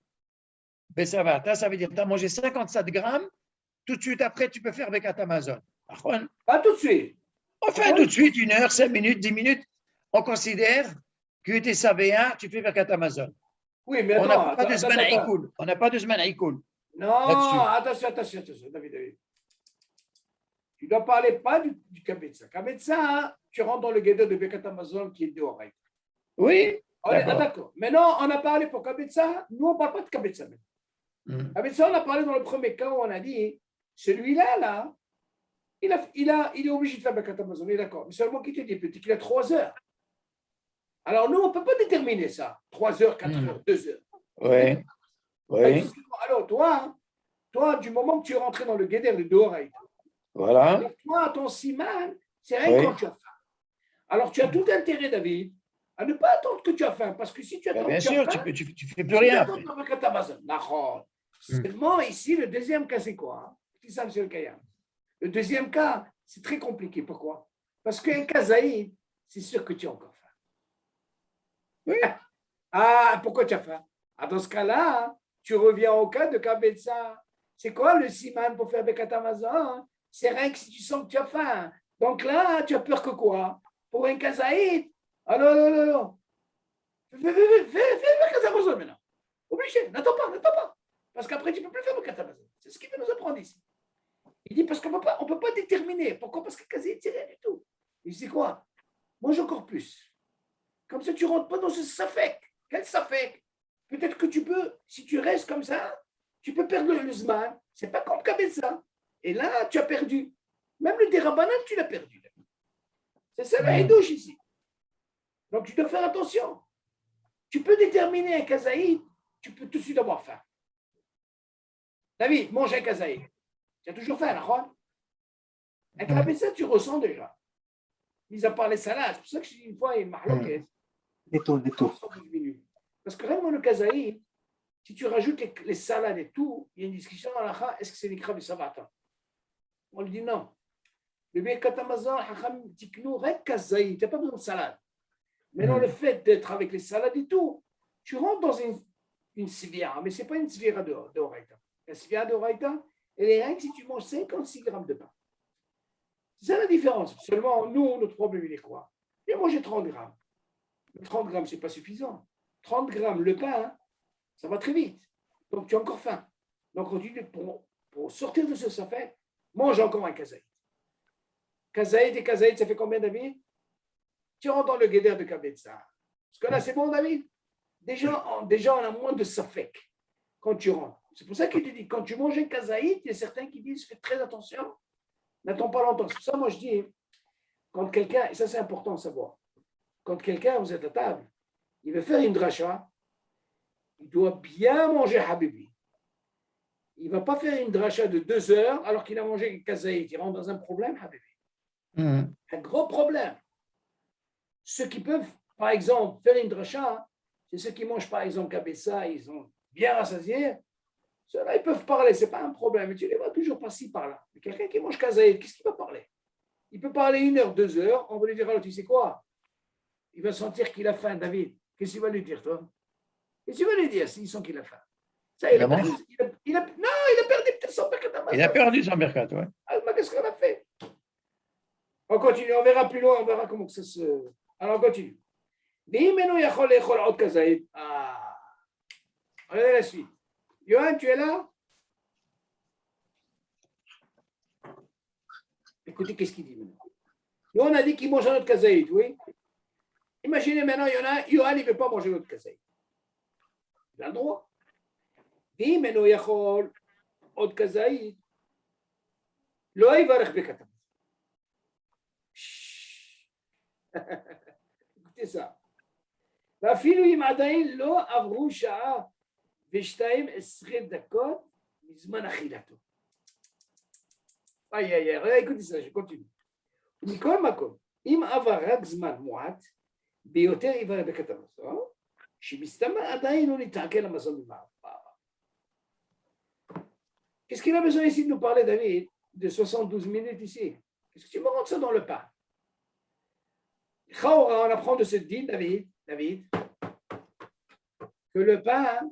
Besavata, ça veut dire tu as mangé 57 grammes, tout de suite après, tu peux faire Bekat Amazon. Pas tout de suite. Enfin, tout de suite, 1 heure, 5 minutes, 10 minutes, on considère que tu es Savéa, tu fais Bekat Amazon. Oui, mais On n'a attends, pas de attends, Zman attends. Haïkoul. On n'a pas de Zman Haïkoul. Non, là-dessus. attention, David. Tu dois parler pas du Kabetza. Kabetza, tu rentres dans le guédeur de Bekat Amazon qui est dehors. Oui, d'accord. D'accord. Maintenant, on a parlé pour Kabetza. Nous, on ne parle pas de Kabetza. Kabetza, on a parlé dans le premier cas où on a dit, celui-là, il est obligé de faire Bekat Amazon. Il est d'accord. Mais seulement qu'il te dit, petit, qu'il a 3 heures. Alors, nous, on ne peut pas déterminer ça. 3 heures, 4 heures, 2 heures. Oui. Oui. Alors, toi, du moment que tu es rentré dans le guédère de Doraïta, Voilà. toi, ton siman, c'est rien quand tu as faim. Alors, tu as tout intérêt, David, à ne pas attendre que tu as faim. Parce que si tu attends Bien que tu as sûr, faim, tu ne fais plus rien. Seulement, ici, le deuxième cas, c'est quoi? Le deuxième cas, c'est très compliqué. Pourquoi? Parce qu'un cas Zaïd, c'est sûr que tu as encore faim. Oui. Ah, pourquoi tu as faim? Ah, dans ce cas-là, tu reviens au cas de Kabetza. C'est quoi le siman pour faire Bekat Amazon? C'est rien que si tu sens que tu as faim. Donc là, tu as peur que quoi? Pour un kazaïd? Alors, non. Fais Bekat Amazon maintenant. Obligé, n'attends pas. Parce qu'après, tu ne peux plus faire Bekat Amazon. C'est ce qu'il veut nous apprendre ici. Il dit parce qu'on ne peut pas déterminer. Pourquoi? Parce que kazaïd, c'est rien du tout. Il dit quoi? Mange encore plus. Comme ça, tu ne rentres pas dans ce safek. Quel safek? Peut-être que tu peux, si tu restes comme ça, tu peux perdre le zman. Ce n'est pas comme Kabetza. Et là, tu as perdu. Même le dérabanan, tu l'as perdu. C'est ça la douche ici. Donc, tu dois faire attention. Tu peux déterminer un kazaïd, tu peux tout de suite avoir faim. David, mange un kazaïd. Tu as toujours faim, d'accord? Un Kabetza, tu ressens déjà. Mis à part les salades. C'est pour ça que je dis une fois, il m'a bloqué. Des tout. Parce que vraiment, le kazaïd, si tu rajoutes les salades et tout, il y a une discussion à la est-ce que c'est l'ikra bisabata? On lui dit non. Le Bekat Amazon, Hacham Tiknou, rek kazaïd, tu n'as pas besoin de salade. Maintenant, le fait d'être avec les salades et tout, tu rentres dans une sivira, mais ce n'est pas une sivira de Horaïta. La sivira de Horaïta, elle est rien que si tu manges 56 grammes de pain. C'est ça la différence. Seulement, nous, notre problème, il est quoi? Il a mangé 30 grammes. 30 grammes, ce n'est pas suffisant. 30 grammes, le pain, ça va très vite. Donc, tu as encore faim. Donc, pour sortir de ce safek, mange encore un kazaïd. Kazaïd et kazaïd, ça fait combien, David? Tu rentres dans le guédère de Kabetza. Parce que là, c'est bon, David? Déjà, on a moins de safek quand tu rentres. C'est pour ça qu'il te dit, quand tu manges un kazaïd, il y a certains qui disent, fais très attention, n'attends pas longtemps. C'est pour ça, moi, je dis, quand quelqu'un, et ça, c'est important de savoir, quand quelqu'un, vous êtes à table, il veut faire une dracha, il doit bien manger Habibi. Il ne va pas faire une dracha de 2 heures alors qu'il a mangé un kazaïd. Il rentre dans un problème, Habibi. Un gros problème. Ceux qui peuvent, par exemple, faire une dracha, c'est ceux qui mangent, par exemple, Kabetza, ils sont bien rassasiés. Ceux-là, ils peuvent parler, ce n'est pas un problème. Mais tu les vois toujours par-ci, par-là. Mais quelqu'un qui mange kazaïd, qu'est-ce qu'il va parler? Il peut parler 1 heure, 2 heures. On va lui dire, alors, tu sais quoi? Il va sentir qu'il a faim, David. Qu'est-ce qu'il va lui dire, toi? Qu'est-ce qu'il va lui dire s'il sent qu'il a faim? Ça, il a perdu peut-être son Bekat Amazon. Il a perdu son Berkat, ouais. Alors, qu'est-ce qu'on a fait? On continue, on verra plus loin, on verra comment ça se... Alors, on continue. Regardez la suite. Johan, tu es là? Écoutez, qu'est-ce qu'il dit maintenant? Johan a dit qu'il mange un autre kazaïd, oui? Imaginez maintenant, Johan, il ne veut pas manger l'autre kazaïd. Il a le droit. ואם אינו יכול עוד כזית, לא יברך בקטן. écoutez ça. ואפילו אם עדיין לא עברו שעה ו12 דקות מזמן אכילתו. écoutez ça, je continue. ומכל מקום, אם עבר רק זמן מועט, ביותר יברך בקטן. שמסתמא עדיין לא נתעכל המזון במערב. Qu'est-ce qu'il a besoin ici de nous parler, David, de 72 minutes ici? Qu'est-ce que tu me rentres ça dans le pain? On apprend de ce din, David, que le pain,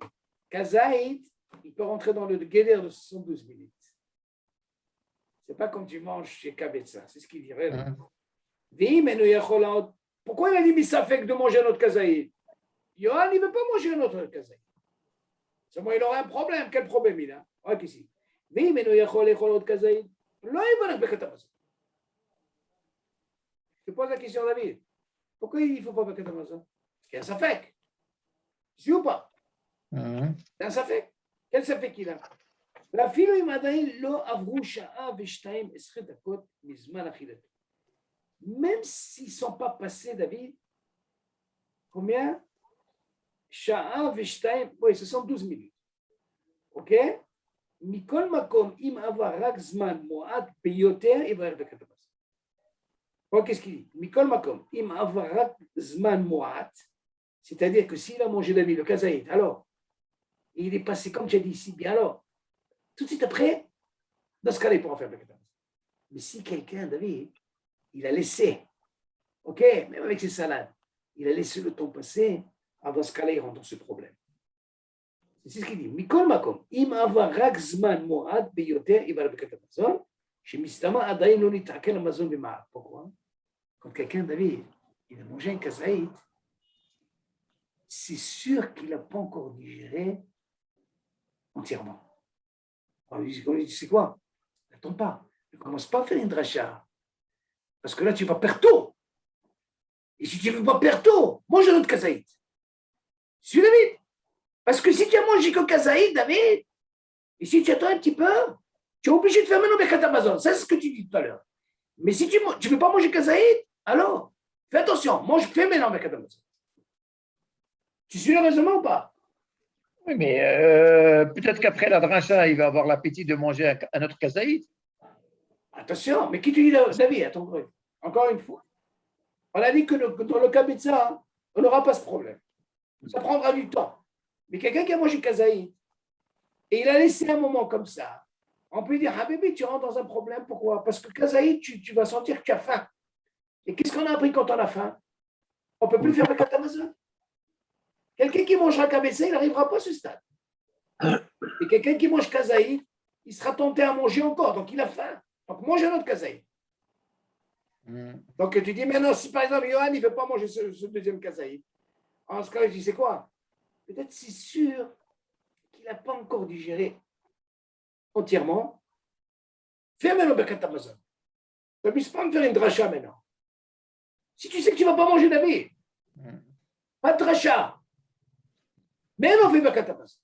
kazaït, il peut rentrer dans le guédère de 72 minutes. C'est pas comme tu manges chez Kabetza, c'est ce qu'il dirait. Pourquoi il a dit Misafek de manger notre kazaït? Yohan, il ne veut pas manger notre kazaït. Seulement, il aurait un problème. Quel problème il a? Regarde ici. Je te pose la question, David. Pourquoi il ne faut pas Bekat Amazon? Parce qu'il y a un Safek. Si ou pas? C'est un Safek. Quel Safek il a? ואפילו אם עדיין לא עברו שעה ושתיים עשרה דקות מזמן אכילתו. Même s'ils ne sont pas passés, David, combien? שעה ושתיים, oui, ce sont 12 minutes. Ok? מכל מקום, אם עבר רק זמן מועט ביותר, יברך ברכת המזון. Qu'est-ce qu'il dit? מכל מקום, אם עבר רק זמן מועט, c'est-à-dire que s'il a mangé David, le kazaït, alors, il est passé comme tu as dit ici, bien alors, tout de suite après, dans ce cas-là, il pourra faire le kazaït. Mais si quelqu'un, David, il a laissé, ok, même avec ses salades, il a laissé le temps passer, alors dans ce cas-là, il rentre dans ce problème. C'est ce qu'il dit. Mikol makom, im ava rak zman mo'ad beyoter, il va le bekat Amazon, chez Mistama adayin lo nitakel Amazon b'ma'at. Pourquoi? Quand quelqu'un, David, il a mangé un kazaït, c'est sûr qu'il n'a pas encore digéré entièrement. On lui dit, c'est quoi? N'attends pas. Ne commence pas à faire une dracha. Parce que là, tu vas perdre tout. Et si tu ne veux pas perdre tout, mange un autre kazaït. Suis David. Parce que si tu as mangé que kazaït, David, et si tu attends un petit peu, tu es obligé de faire maintenant Bekat Amazon. Ça, c'est ce que tu dis tout à l'heure. Mais si tu ne veux pas manger kazaït, alors, fais attention, fais maintenant Bekat Amazon. Tu suis le raisonnement ou pas? Oui, mais peut-être qu'après la dracha, il va avoir l'appétit de manger un autre kazaït. Attention, mais qui te dit, David, attends, encore une fois. On a dit que dans le cas de ça, on n'aura pas ce problème. Ça prendra du temps. Mais quelqu'un qui a mangé kazaït, et il a laissé un moment comme ça, on peut dire, ah bébé, tu rentres dans un problème. Pourquoi? Parce que kazaït, tu vas sentir que tu as faim. Et qu'est-ce qu'on a appris quand on a faim? On ne peut plus faire le katamazon. Quelqu'un qui mangera kabetza, il n'arrivera pas à ce stade. Et quelqu'un qui mange kazaït, il sera tenté à manger encore, donc il a faim. Donc mange un autre kazaït. Donc tu dis maintenant, si par exemple Yohan il ne veut pas manger ce deuxième kazaït, en ce cas, je dis c'est quoi? Peut-être c'est sûr qu'il n'a pas encore digéré entièrement. Fais maintenant Bekat Amazon. Ne puisse pas me faire une dracha maintenant. Si tu sais que tu ne vas pas manger David, pas de dracha. Mais non, fais Bekat Amazon.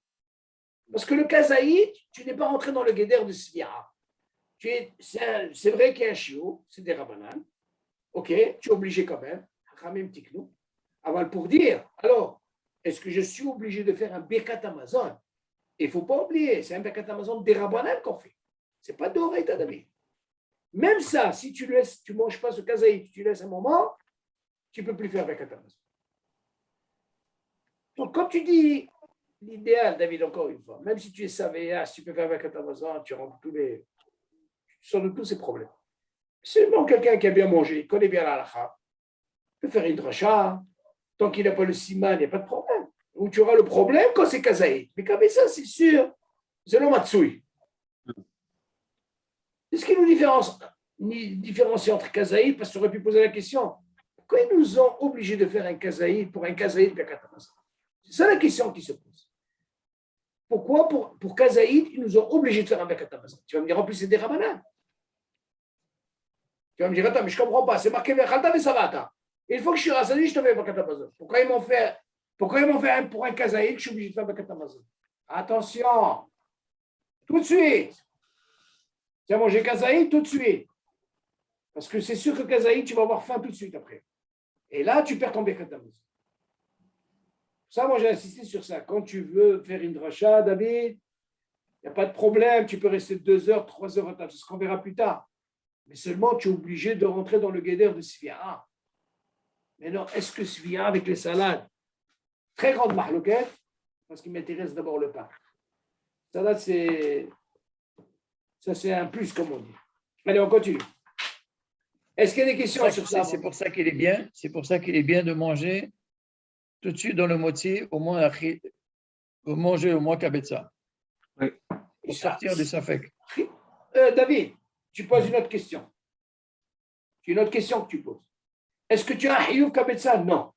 Parce que le kazaït, tu n'es pas rentré dans le guédère de Svia. C'est vrai qu'il y a un chiot, c'est des rabanan. Ok, tu es obligé quand même. Avant pour dire, alors, est-ce que je suis obligé de faire un Bekat Amazon? Il ne faut pas oublier, c'est un Bekat Amazon des rabanan qu'on fait. Ce n'est pas d'oreille David. Même ça, si tu ne manges pas ce kazaït, tu laisses un moment, tu ne peux plus faire Bekat Amazon. Donc, quand tu dis l'idéal, David, encore une fois, même si tu es savéa, si tu peux faire Bekat Amazon, tu rentres tu sors de tous ces problèmes. Seulement quelqu'un qui a bien mangé, il connaît bien la halakha, peut faire une dracha, tant qu'il n'a pas le siman, il n'y a pas de problème. Ou tu auras le problème quand c'est kazaït. Mais comme ça, c'est sûr, c'est le matsui. C'est ce qui nous différencie entre kazaït, parce que tu aurais pu poser la question, pourquoi ils nous ont obligés de faire un kazaït pour un kazaït Bekat Amazon? C'est ça la question qui se pose. Pourquoi pour kazaït, ils nous ont obligés de faire un Bekat Amazon? Tu vas me dire, en plus, c'est des rabanan. Tu vas me dire, attends, mais je ne comprends pas, c'est marqué Vechalta Vesavata. Il faut que je suis rassasié, je te fais Bekat Amazon. Pourquoi ils m'ont fait pour un kazaït, je suis obligé de faire Bekat Amazon? Attention, tout de suite. Tu as mangé kazaït tout de suite. Parce que c'est sûr que kazaït, tu vas avoir faim tout de suite après. Et là, tu perds ton Bekat Amazon. Ça, moi, j'ai insisté sur ça. Quand tu veux faire une dracha, David, il n'y a pas de problème. Tu peux rester 2 heures, 3 heures à table. C'est ce qu'on verra plus tard. Mais seulement, tu es obligé de rentrer dans le guédère de Svia. Mais non, est-ce que Svia avec les salades? Très grande mahloquette, parce qu'il m'intéresse d'abord le pain. Salade, c'est un plus, comme on dit. Allez, on continue. Est-ce qu'il y a des questions sur ça? C'est pour ça qu'il est bien. C'est pour ça qu'il est bien de manger tout de suite dans le motzi, au moins Vous mangez au moins kabetza. Oui. Pour sortir du safek. David, tu poses une autre question. C'est une autre question que tu poses. Est-ce que tu as un Hiyuv Kabetza? Non.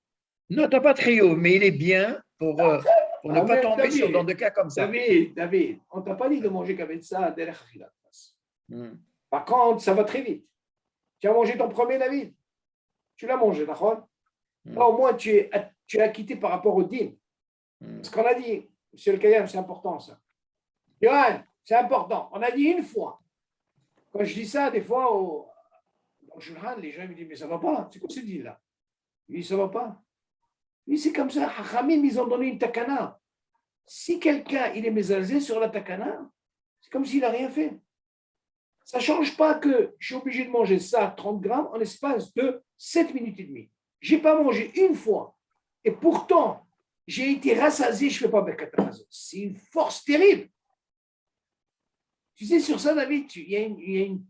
Non, tu n'as pas de trio, mais il est bien pour ne pas mais tomber dans des cas comme ça. David, on ne t'a pas dit de manger Kabetza derrière Achilat Pras. Hmm. Par contre, ça va très vite. Tu as mangé ton premier, David. Tu l'as mangé, d'accord? Là, au moins, tu es acquitté par rapport au dîme. Ce qu'on a dit, monsieur le Kayam, c'est important, ça. Johan, c'est important. On a dit une fois. Quand je dis ça, des fois, dans le Shulchan, les gens me disent, mais ça ne va pas. C'est quoi ce dit là? Il dit, ça ne va pas. Oui, c'est comme ça. Hachamim, ils ont donné une takana. Si quelqu'un, il est mésalisé sur la takana, c'est comme s'il n'a rien fait. Ça ne change pas que je suis obligé de manger ça, 30 grammes, en l'espace de 7 minutes et demie. Je n'ai pas mangé une fois. Et pourtant, j'ai été rassasié, je ne fais pas Birkat Hamazon. C'est une force terrible. Tu sais, sur ça, David, il y a une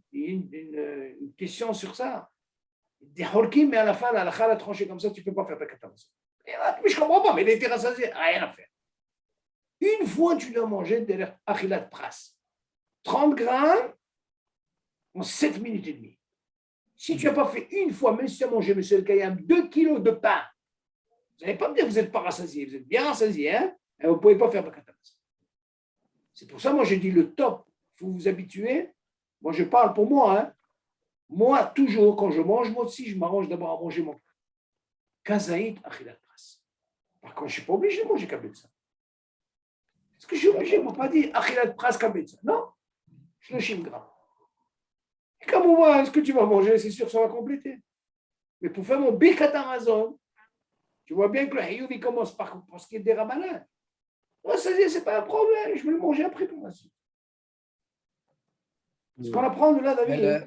question sur ça. Des holkim, mais à la fin, la halakha a tranché comme ça, tu ne peux pas faire Birkat Hamazon. Mais je ne comprends pas, mais il a été rassasié, rien à faire. Une fois, tu dois manger de l'achilat pras. 30 grammes en 7 minutes et demie. Si tu n'as pas fait une fois, même si tu as mangé, monsieur le Kayam, 2 kilos de pain, vous n'allez pas me dire que vous n'êtes pas rassasié, vous êtes bien rassasié, hein? Et vous ne pouvez pas faire Birkat Hamazon. C'est pour ça, moi, j'ai dit le top, il faut vous habituer. Moi, je parle pour moi, hein? Moi, toujours, quand je mange, moi aussi, je m'arrange d'abord à manger mon kazaït achilat pras. Par contre, je ne suis pas obligé de manger kabetza. Est-ce que je suis obligé? On ne m'a pas dit achilat pras kabetza. Non, 30 grammes. Et comme on voit ce que tu vas manger, c'est sûr que ça va compléter. Mais pour faire mon Birkat Hamazon, tu vois bien que le Hiyuv, il commence par ce qui est des rabbinins. Moi, ça dit, ce n'est pas un problème, je vais le manger après pour ma suite. Ce qu'on apprend de là, David.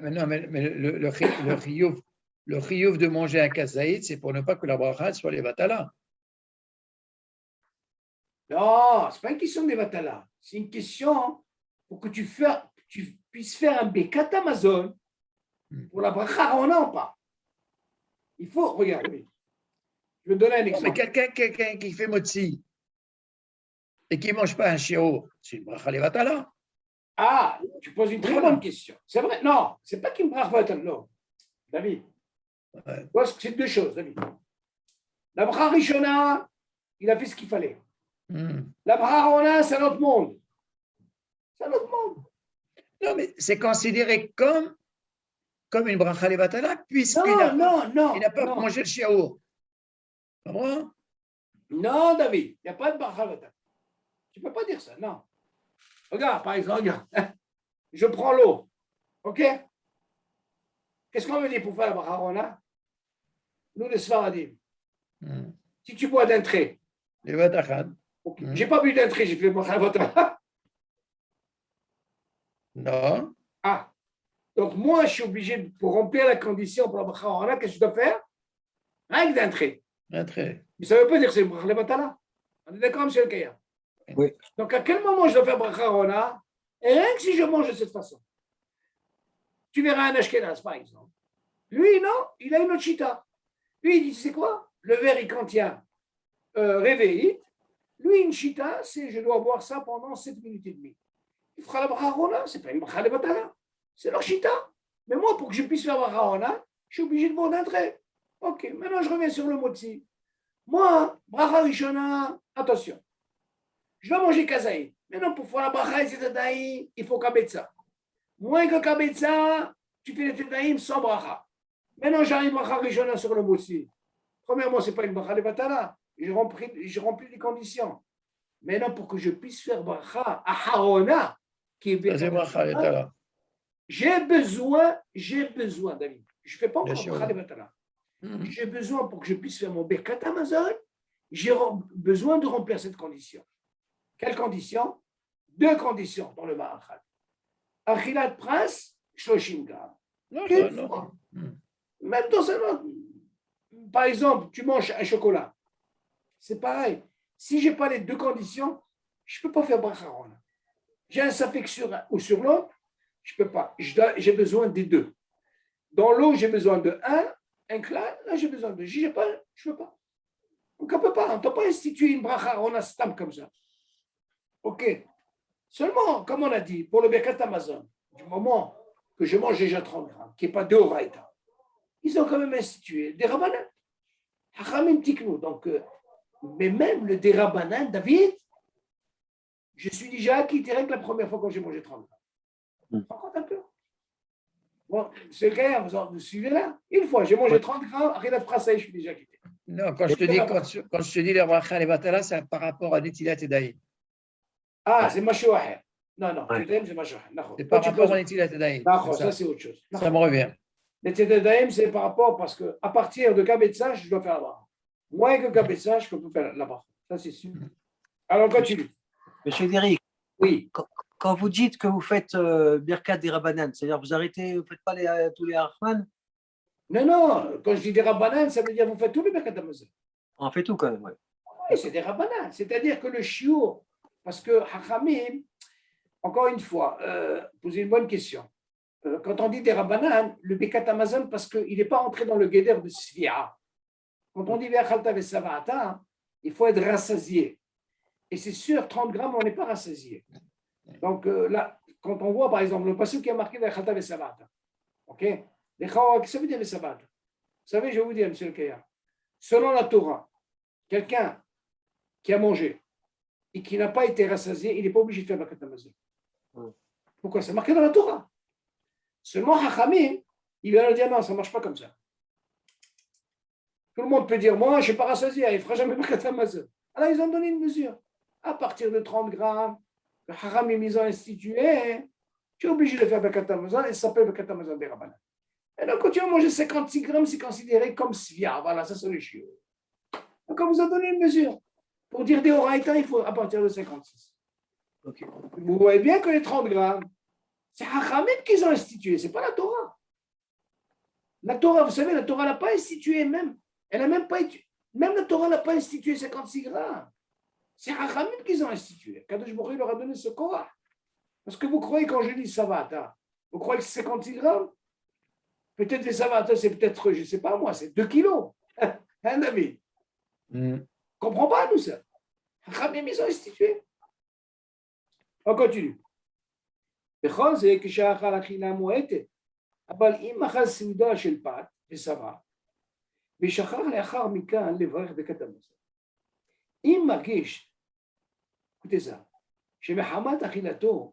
Le chiyuv de manger un kazaïd, c'est pour ne pas que la bracha soit les vatala. Non, ce n'est pas une question des vatala. C'est une question pour que tu puisses faire un Birkat Hamazon pour la bracha Arona ou pas. Il faut, regarde, je vais te donner un Non, mais exemple. quelqu'un qui fait motzi et qui ne mange pas un shiro, c'est une bracha les vatala. Ah, tu poses une très bonne question. C'est vrai, non, ce n'est pas qu'il me bracha vatala, non. David, Ouais. c'est deux choses, David. La bracha Rishona, il a fait ce qu'il fallait. La bracha Arona, c'est un autre monde. C'est un autre monde. Non, mais c'est considéré comme une bracha levatala, puisqu'il n'a pas mangé le shiaour. Non, David, il n'y a pas de bracha vatala. Tu ne peux pas dire ça, non. Regarde, par exemple, regarde. Je prends l'eau. OK? Qu'est-ce qu'on veut dire pour faire la bracha Arona? Nous, les Sfaradim. Si tu bois d'un trait. Okay. Je n'ai pas bu d'un trait, j'ai fait bracha vatala. Non. Ah. Donc, moi, je suis obligé, pour remplir la condition pour la bracha Arona, qu'est-ce que je dois faire? Rien que d'un trait. Un trait. Mais ça ne veut pas dire que c'est une bracha vatala. On est d'accord, monsieur le Kaya? Oui. Donc, à quel moment je dois faire bracha Arona? Et rien que si je mange de cette façon. Tu verras un Ashkenaz, par exemple. Lui, non, il a une autre chita. Lui, il dit, tu sais quoi? Le verre, il contient réveillite. Lui, une chita, c'est je dois boire ça pendant 7 minutes et demie. Il fera la bracha Arona, ce n'est pas une bracha levatala. C'est leur chita. Mais moi, pour que je puisse faire bracha Arona, je suis obligé de boire d'un trait. Ok, maintenant je reviens sur le motzi. Moi, bracha Rishona, attention. Je dois manger kazaï. Maintenant, pour faire la bracha et tedaïm, il faut kabetza. Moins que kabetza, tu fais les tedaïm sans bracha. Maintenant, j'arrive bracha Rishona sur le motzi. Premièrement, ce n'est pas une bracha levatala. J'ai rempli les conditions. Maintenant, pour que je puisse faire bracha Aharona, qui est bracha levatala. J'ai besoin, David. Je ne fais pas encore bracha levatala. J'ai besoin, pour que je puisse faire mon Birkat Hamazon, j'ai besoin de remplir cette condition. Quelle condition? Deux conditions dans le Ma'achal. Achilat pras, 30 grammes. Même dans un autre. Par exemple, tu manges un chocolat. C'est pareil. Si je n'ai pas les deux conditions, je ne peux pas faire bracha Arona. J'ai un safek sur un ou sur l'autre, je ne peux pas. J'ai besoin des deux. Dans l'eau, j'ai besoin de un clan, là j'ai besoin de. Je ne peux pas. Donc on ne peut pas. On ne peut pas instituer une bracha Arona stam comme ça. Ok. Seulement, comme on a dit, pour le Birkat Amazon, du moment que je mange déjà 30 grammes, qui n'est pas de Horaïta, ils ont quand même institué des Rabbanan. Hachamim Tiknou. Donc, mais même le des Rabbanan, David, je suis déjà acquis direct la première fois quand j'ai mangé 30 grammes. Par contre, un peu. Bon, c'est le cas, vous suivez là? Une fois, j'ai mangé 30 grammes, après la phrase, je suis déjà quitté. Non, quand je te dis, quand je te dis la bracha et batala, c'est par rapport à Netilat Yadayim. Ah, c'est Machou Aher. Non, Ouais. c'est Machou Aher. C'est par rapport à Netilat Yadayim. D'accord, C'est ça c'est autre chose. Ça me revient. Les Tzedaïm, c'est par rapport, parce qu'à partir de Kabetsach, je dois faire là-bas. Moins que Kabetsach, je peux faire là-bas. Ça c'est sûr. Alors, continue. Monsieur Derrick, Oui. quand vous dites que vous faites Birkat des Rabbanan, c'est-à-dire vous arrêtez, vous ne faites pas tous les Rahman, Non, quand je dis des Rabbanan, ça veut dire vous faites tout le Birkat Amazon. on fait tout quand même. Ouais. Oui, c'est des Rabbanan. C'est-à-dire que le Shiur, parce que Hachamim, encore une fois, posez une bonne question. Quand on dit des Rabbanan, le Birkat Amazon, parce qu'il n'est pas entré dans le Guéder de Svi'a. Quand on dit Ve'achalta ve'sava'ata, il faut être rassasié. Et c'est sûr, 30 grammes, on n'est pas rassasié. Donc là, quand on voit par exemple le passage qui a marqué Ve'achalta ve'sava'ata, ok? Qu'est-ce que ça veut dire ve'sava'ata? Vous savez, je vais vous dire, monsieur le Kaya, selon la Torah, quelqu'un qui a mangé et qui n'a pas été rassasié, il n'est pas obligé de faire Birkat Amazon. Pourquoi? C'est marqué dans la Torah. Seulement, Hachamim, il va leur dire non, ça ne marche pas comme ça. Tout le monde peut dire, moi, je ne suis pas rassasié, il ne fera jamais Birkat Amazon. Alors, ils ont donné une mesure. À partir de 30 grammes, le Hachamim, ils ont institué, tu es obligé de faire Birkat Amazon et ça s'appelle Birkat Amazon des Rabbanan. Et donc, quand tu as mangé 56 grammes, c'est considéré comme svia. Voilà, ça c'est le chiot. Donc, on vous a donné une mesure. Pour dire des Horaïta, il faut à partir de 56. Ok. Vous voyez bien que les 30 grammes, c'est Hachamim qu'ils ont institué, ce n'est pas la Torah. La Torah, vous savez, la Torah n'a pas institué même. Elle n'a même pas même la Torah n'a pas institué 56 grammes. C'est Hachamim qu'ils ont institué. Kadosh Baruch Hu leur a donné ce Korah. Parce que vous croyez quand je dis Savata, vous croyez que c'est 56 grammes? Peut-être les Savata, c'est peut-être, je ne sais pas moi, c'est 2 kilos. Hein, David? On ne comprend pas, nous, ça. Hachamim, ils ont institué. On continue. בכל זה כשאכל אכילה מועטת, אבל אם אכל סעודה של פת ושרה, ושכח לאחר מכן לברך ברכת המזון. אם מרגיש, écoutez ça, שמחמת אכילתו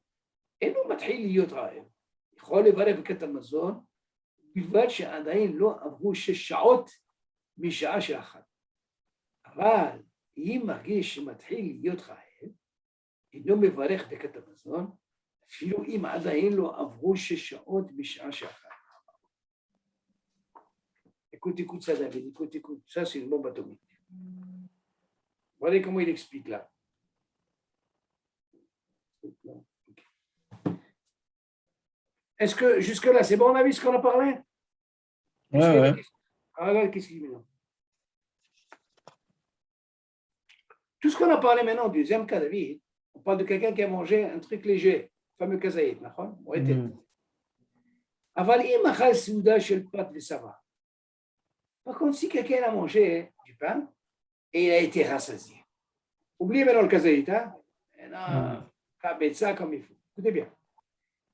אינו מתחיל להיות רעב, יכול לברך ברכת המזון, בלבד שעדיין לא עברו 6 שעות משעה שאכל. אבל אם מרגיש שמתחיל להיות רעב, אינו מברך ברכת המזון, אפילו אם עדיין לא עברו 6 שעות בשעה שאכל. Écoute ça, David, écoute. Ça, c'est une bombe atomique. Voyez comment il explique là. Est-ce que jusque-là, c'est bon, on a vu ce qu'on a parlé? Ouais. Alors, qu'est-ce qu'il dit maintenant? Tout ce qu'on a parlé maintenant, deuxième cas, David, on parle de quelqu'un qui a mangé un truc léger, le fameux kazaïd, d'accord? אבל אם אכל סעודה של פת ושרה, par contre, si quelqu'un a mangé du pain et il a été rassasié, oubliez maintenant le kazaït, hein? Ça comme il faut. Écoutez bien.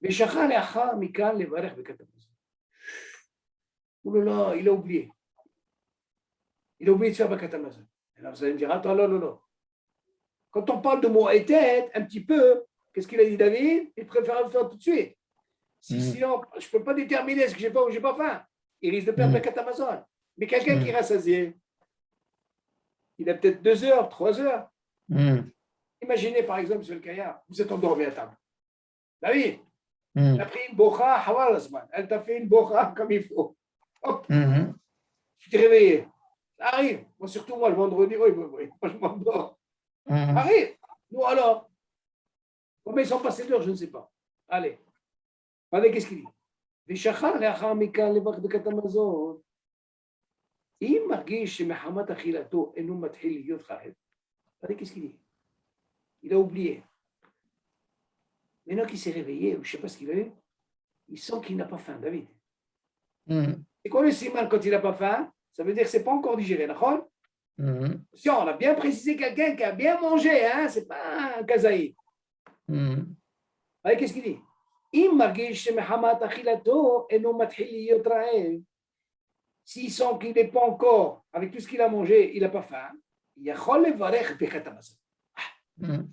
ושכח לאחר מכאן לברך ברכת המזון. לא, il a oublié. Il a oublié de faire ברכת המזון. Alors vous allez me dire, attends, non. Quand on parle de mot et tête, un petit peu, qu'est-ce qu'il a dit David? Il préfère le faire tout de suite. Sinon, je ne peux pas déterminer ce que j'ai pas ou j'ai pas faim. Il risque de perdre Birkat Amazon. Mais quelqu'un qui est rassasié, il a peut-être 2 heures, 3 heures. Imaginez par exemple, monsieur le Kaya, vous êtes endormi à table. David, elle a pris une bocha, Hawal Asman. Elle t'a fait une bocha comme il faut. Hop, tu t'es réveillé. Ça arrive. Moi, surtout moi, le vendredi, moi je m'endors. Arrive. Nous alors, combien ils sont passés d'heures, je ne sais pas. Allez. Regardez qu'est-ce qu'il dit. ושכח לאחר מכאן לברך ברכת המזון. אם מרגיש שמחמת אכילתו אינו מתחיל להיות רעב, regardez qu'est-ce qu'il dit. Il a oublié. Maintenant qu'il s'est réveillé, ou je ne sais pas ce qu'il a eu, il sent qu'il n'a pas faim, David. C'est quoi le siman quand il n'a pas faim? Ça veut dire que ce n'est pas encore digéré, d'accord? Si on a bien précisé quelqu'un qui a bien mangé, hein, ce n'est pas un kazaïd. Mhm. Allez, qu'est-ce qu'il dit? Im margish mehamat achilato eno matchil liyot ra'ev. S'il sent qu'il n'est pas encore, avec tout ce qu'il a mangé, il n'a pas faim, yachol levarech birkat hamazon. Mhm.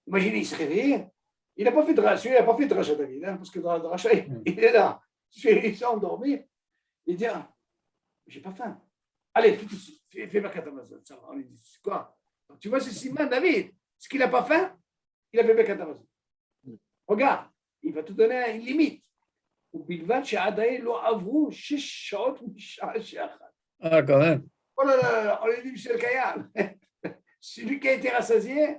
Imaginez, il s'est réveillé, il n'a pas fait de rachat, il n'a pas fait de rachat David, parce que dans le rachat, il est là, il s'est endormi, il dit, ah, j'ai pas faim. Allez, fais birkat hamazon. On lui dit, c'est quoi? Donc, tu vois, c'est Siman David, ce qu'il n'a pas faim, il a fait birkat hamazon. Regarde, il va te donner une limite. ובלבד שעדיין לא עברו 6 שעות משעה שאחת. Ah, quand même. Oh là là, on lui dit, monsieur le Kayal, celui qui a été rassasié,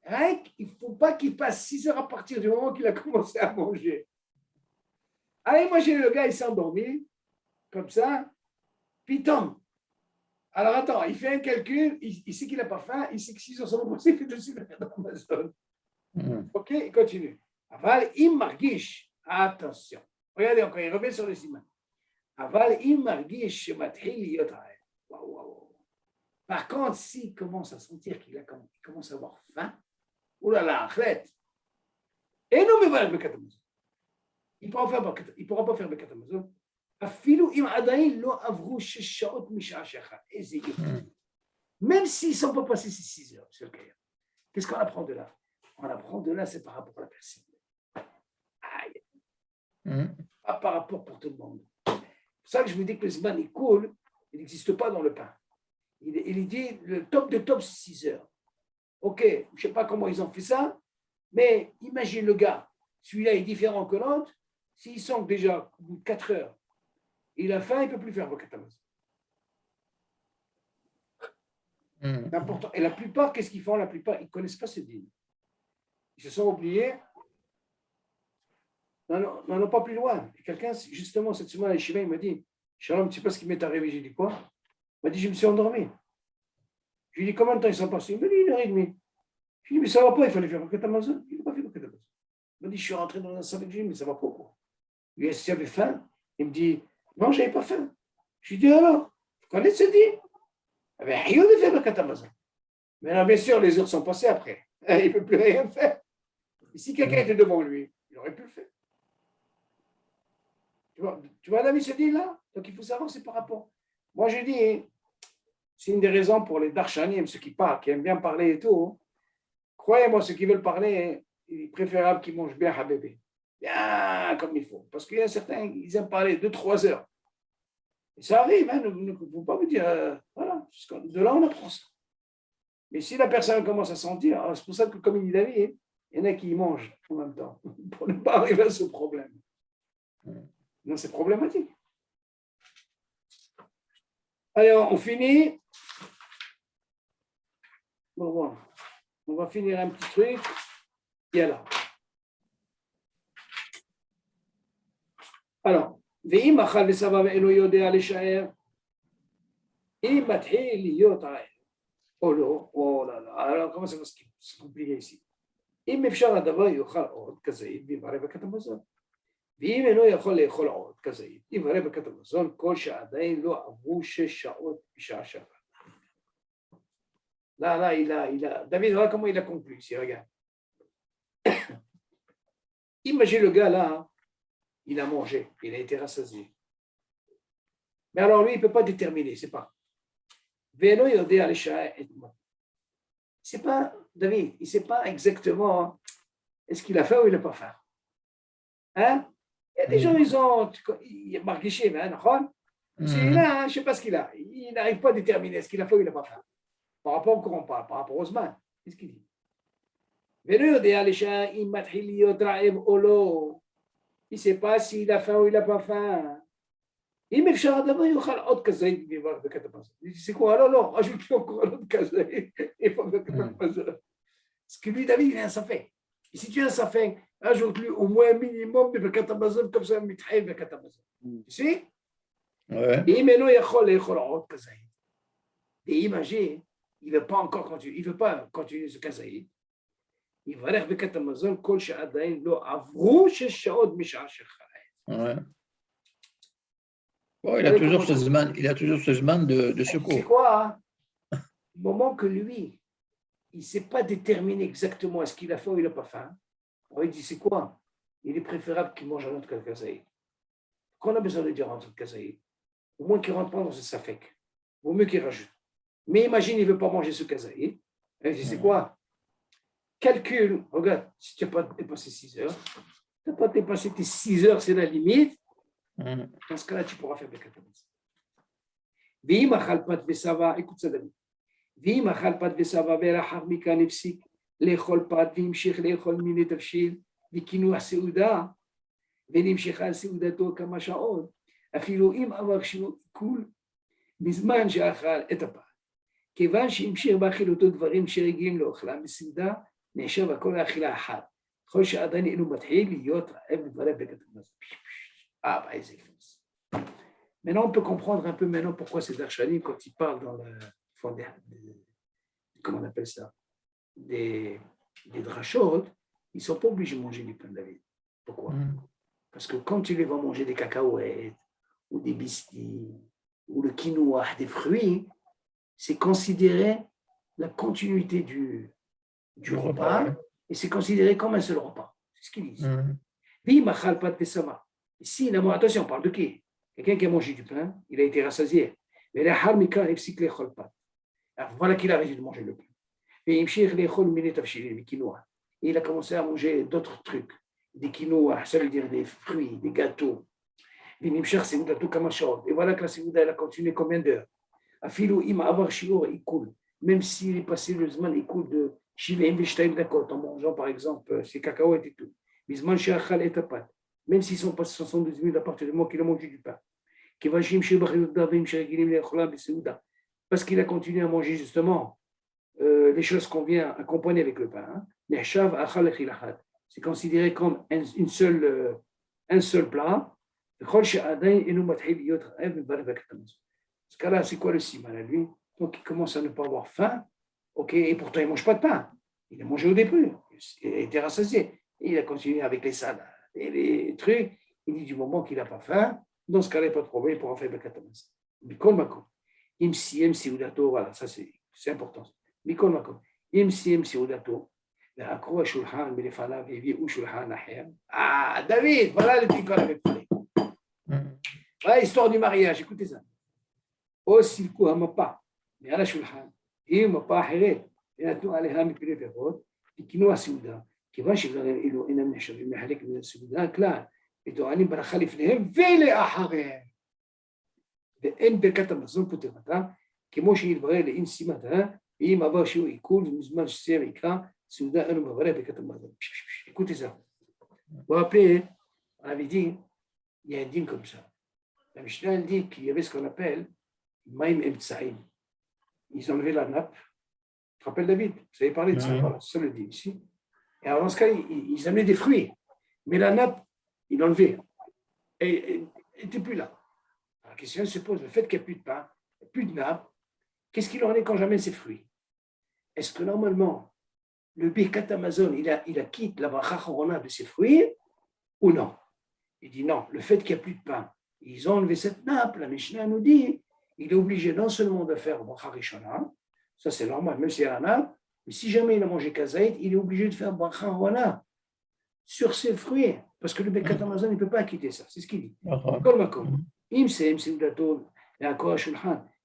rien qu'il ne faut pas qu'il passe 6 heures à partir du moment qu'il a commencé à manger. Allez, imaginez le gars, il s'est endormi, comme ça, puis il tombe. Alors attends, il fait un calcul, il sait qu'il n'a pas faim, il sait que 6 heures sont passées, il fait dessus dans Amazon. Mhm. Ok, il continue. Aval, im margish. Attention. Regardez encore, il revient sur le siman. Aval, im margish matchil liyot ra'ev. Waouh, waouh. Par contre, s'il commence à sentir qu'il commence à avoir faim, oulala, arrête. Et non, mais voilà, Birkat Hamazon. Il ne pourra pas faire Birkat Hamazon. Afilou im adayin lo avru 6 shaot misha shecha. Même s'ils ne sont pas passés ces 6 heures, monsieur le Kayal. Qu'est-ce qu'on apprend de là? On apprend de là, c'est par rapport à la personne. Aïe. Mhm. Pas par rapport pour tout le monde. C'est pour ça que je me dis que le Zman est cool, il n'existe pas dans le pain. Il dit le top de top, c'est 6 heures. Ok, je ne sais pas comment ils ont fait ça, mais imagine le gars, celui-là est différent que l'autre, s'il sent que déjà au bout de 4 heures, il a faim, il ne peut plus faire Birkat Hamazon. Mhm. C'est important. Et la plupart, qu'est-ce qu'ils font? La plupart, ils ne connaissent pas ce dîme. Ils se sont oubliés. Non, pas plus loin. Et quelqu'un, justement, cette semaine, à Yeshiva, il m'a dit, Shalom, tu sais pas ce qui m'est arrivé? J'ai dit quoi? Il m'a dit, je me suis endormi. Je lui ai dit, combien de temps ils sont passés? Il m'a dit, 1h30. Je lui ai dit, mais ça ne va pas, il fallait faire Birkat Hamazon. Il n'a pas fait Birkat Hamazon. Il m'a dit, je suis rentré dans un salle de gym, mais ça ne va pas, quoi. Je lui ai dit, si tu avais faim? Il me dit, non, je n'avais pas faim. Je lui ai dit, alors, vous connaissez ce dit? Il avait rien de faire Birkat Hamazon. Mais là, bien sûr, les heures sont passées après. Il ne peut plus rien faire. Et si quelqu'un était devant lui, il aurait pu le faire. Tu vois David se dit là? Donc il faut savoir, c'est par rapport. Moi je dis, c'est une des raisons pour les Darshanim, ceux qui parlent, qui aiment bien parler et tout. Croyez-moi, ceux qui veulent parler, il est préférable qu'ils mangent bien à bébé. Bien comme il faut. Parce qu'il y a certains, ils aiment parler 2-3 heures. Et ça arrive, hein, ne faut pas vous dire, voilà, de là on apprend ça. Mais si la personne commence à sentir, c'est pour ça que comme il dit David, il y en a qui mangent en même temps, pour ne pas arriver à ce problème. Non, c'est problématique. Allez, on finit. Bon, on va finir un petit truc. Et là. Alors, ואם אכל ושבע ואינו יודע לשער, אם מתחיל להיות רעב, או לא, או לא, alors comment ça va se compliquer ici? אם אפשר הדבר יאכל עוד כזית ויברא ברכת המזון. ואם אינו יכול לאכול עוד כזית, יברא ברכת המזון כל שעדיין לא עברו 6 שעות משעה שעברה. Là, il a. David, voilà comment il a conclu ici, regarde. Imagine le gars là, il a mangé, il a été rassasié. Mais alors lui, il ne peut pas déterminer, c'est pas. Vélo, il a les chats et moi. C'est pas, David, il ne sait pas exactement est-ce qu'il a faim ou il n'a pas faim. Hein? Il y a des gens, ils ont. Il est marqué chez hein, celui-là, je ne sais pas ce qu'il a. Il n'arrive pas à déterminer est-ce qu'il a faim ou il n'a pas faim. Par rapport au courant, par rapport aux mains. Qu'est-ce qu'il dit? Il ne sait pas s'il a faim ou il n'a pas faim. Il me fait d'abord, il va autre kazaïd, il va faire Il dit, c'est quoi? Alors, non, ajoute encore un autre kazaïd. Il va faire ce que lui, David, il a un safek. Et si tu as un safek, ajoute-lui au moins un minimum de katabazon, comme ça, mithaï de katabazon. Tu sais? Et maintenant, il y a autre kazaïd. Et imagine, il ne veut pas encore continuer, il ne veut pas continuer ce kazaïd. Il va aller avec Amazon, kol sha'adain lo avru 6 sha'ot misha shechaï. Oh, il a toujours ce zman de secours. C'est quoi? Hein? Au moment que lui, il ne sait pas déterminer exactement est-ce qu'il a faim ou il n'a pas faim. Alors il dit, c'est quoi? Il est préférable qu'il mange un autre kazaïd. Qu'on a besoin de dire un autre kazaïd? Au moins qu'il ne rentre pas dans ce safek. Vaut mieux qu'il rajoute. Mais imagine, il ne veut pas manger ce kazaïd. Il dit, c'est quoi? Calcule, regarde, si tu n'as pas dépassé 6 heures, tu n'as pas dépassé tes 6 heures, c'est la limite. Dans ce cas-là, tu pourras faire Birkat Hamazon. V'im achal pat v'sava, écoute ça, David. V'im achal pat v'sava ve'lachar mikan ifsik לאכול פת והמשיך לאכול מיני תבשיל וכינוח סעודה ונמשכה סעודתו כמה שעות, אפילו אם עבר שיעור עיכול בזמן שאכל את הפת. כיוון שהמשיך באכילותו דברים שרגילים לאוכלם בסעודה, נחשב הכל לאכילה אחת. ככל שעדיין אינו מתחיל להיות רעב לדברי ברכת המזון. Ah, bah, c'est faux. Maintenant, on peut comprendre un peu maintenant pourquoi ces Darshanim, quand ils parlent dans le fond des, comment on appelle ça, des drachot, ils ne sont pas obligés de manger du pain de David. Pourquoi? Parce que quand tu les vas manger des cacahuètes, ou des biscuits, ou le quinoa, des fruits, c'est considéré la continuité du repas, et c'est considéré comme un seul repas. C'est ce qu'ils disent. Oui, machal pat pesama. Ici, attention, on parle de qui? Quelqu'un qui a mangé du pain, il a été rassasié. Mais la harmika, voilà qu'il a arrêté de manger le pain. Et il a commencé à manger d'autres trucs, des quinoa, ça veut dire des fruits, des gâteaux. Et voilà que la séouda, elle a continué combien d'heures? Même s'il est passé le zman, il coule de 72 dakot, en mangeant par exemple ses cacahuètes et tout. Même s'ils sont passés 72 minutes à partir du moment qu'il a mangé du pain. Parce qu'il a continué à manger justement les choses qu'on vient accompagner avec le pain. C'est considéré comme un seul plat. Dans ce cas-là, c'est quoi le siman à lui? Donc il commence à ne pas avoir faim, et pourtant il ne mange pas de pain. Il a mangé au début, il a été rassasié. Il a continué avec les salades et les trucs. Il dit du moment qu'il n'a pas faim, dans ce cas-là, il n'y a pas de problème, il pourra faire Birkat Hamazon. Mikol makom. Im seudato, voilà, ça c'est important. Mikol makom. Im seudato. Ah, David, voilà le truc qu'on avait parlé. Voilà l'histoire du mariage, écoutez ça. Osilku hamapa, mais à la shulhan, et mapa heret, et à tout aléha mipile perot, et qui nous a souda, qui va chez eux, ils ont énormément de mais avec le souda, clair, et donc on est par khalif lehem, vele ahare. De en Birkat Hamazon pour te matin, qui moi j'ai vrai le insimata, et ma va chez eux, il coule, nous mange sévika, souda, on va vrai Birkat Hamazon. Écoutez ça. Vous vous rappelez, on avait dit, il y a un dîme comme ça. La Mishnah dit qu'il y avait ce qu'on appelle Maïm Emtsaïm. Ils enlevaient la nappe. Tu te rappelles, David? Vous avez parlé de ça, voilà, ça le dit ici. Et alors, dans ce cas, ils amenaient des fruits. Mais la nappe, ils l'enlevaient. Et n'était plus là. Alors, la question se pose, le fait qu'il n'y a plus de pain, il n'y a plus de nappe, qu'est-ce qu'il en est quand j'amène ces fruits? Est-ce que normalement, le Birkat Hamazon, il a quitté la bracha chorona de ses fruits ou non? Il dit non, le fait qu'il n'y a plus de pain, ils ont enlevé cette nappe, la Mishnah nous dit, il est obligé non seulement de faire bracha rishona, ça c'est normal, même s'il y a la nappe, mais si jamais il a mangé kazaït, il est obligé de faire bracha rona sur ses fruits, parce que le Birkat Hamazon ne peut pas quitter ça, c'est ce qu'il dit.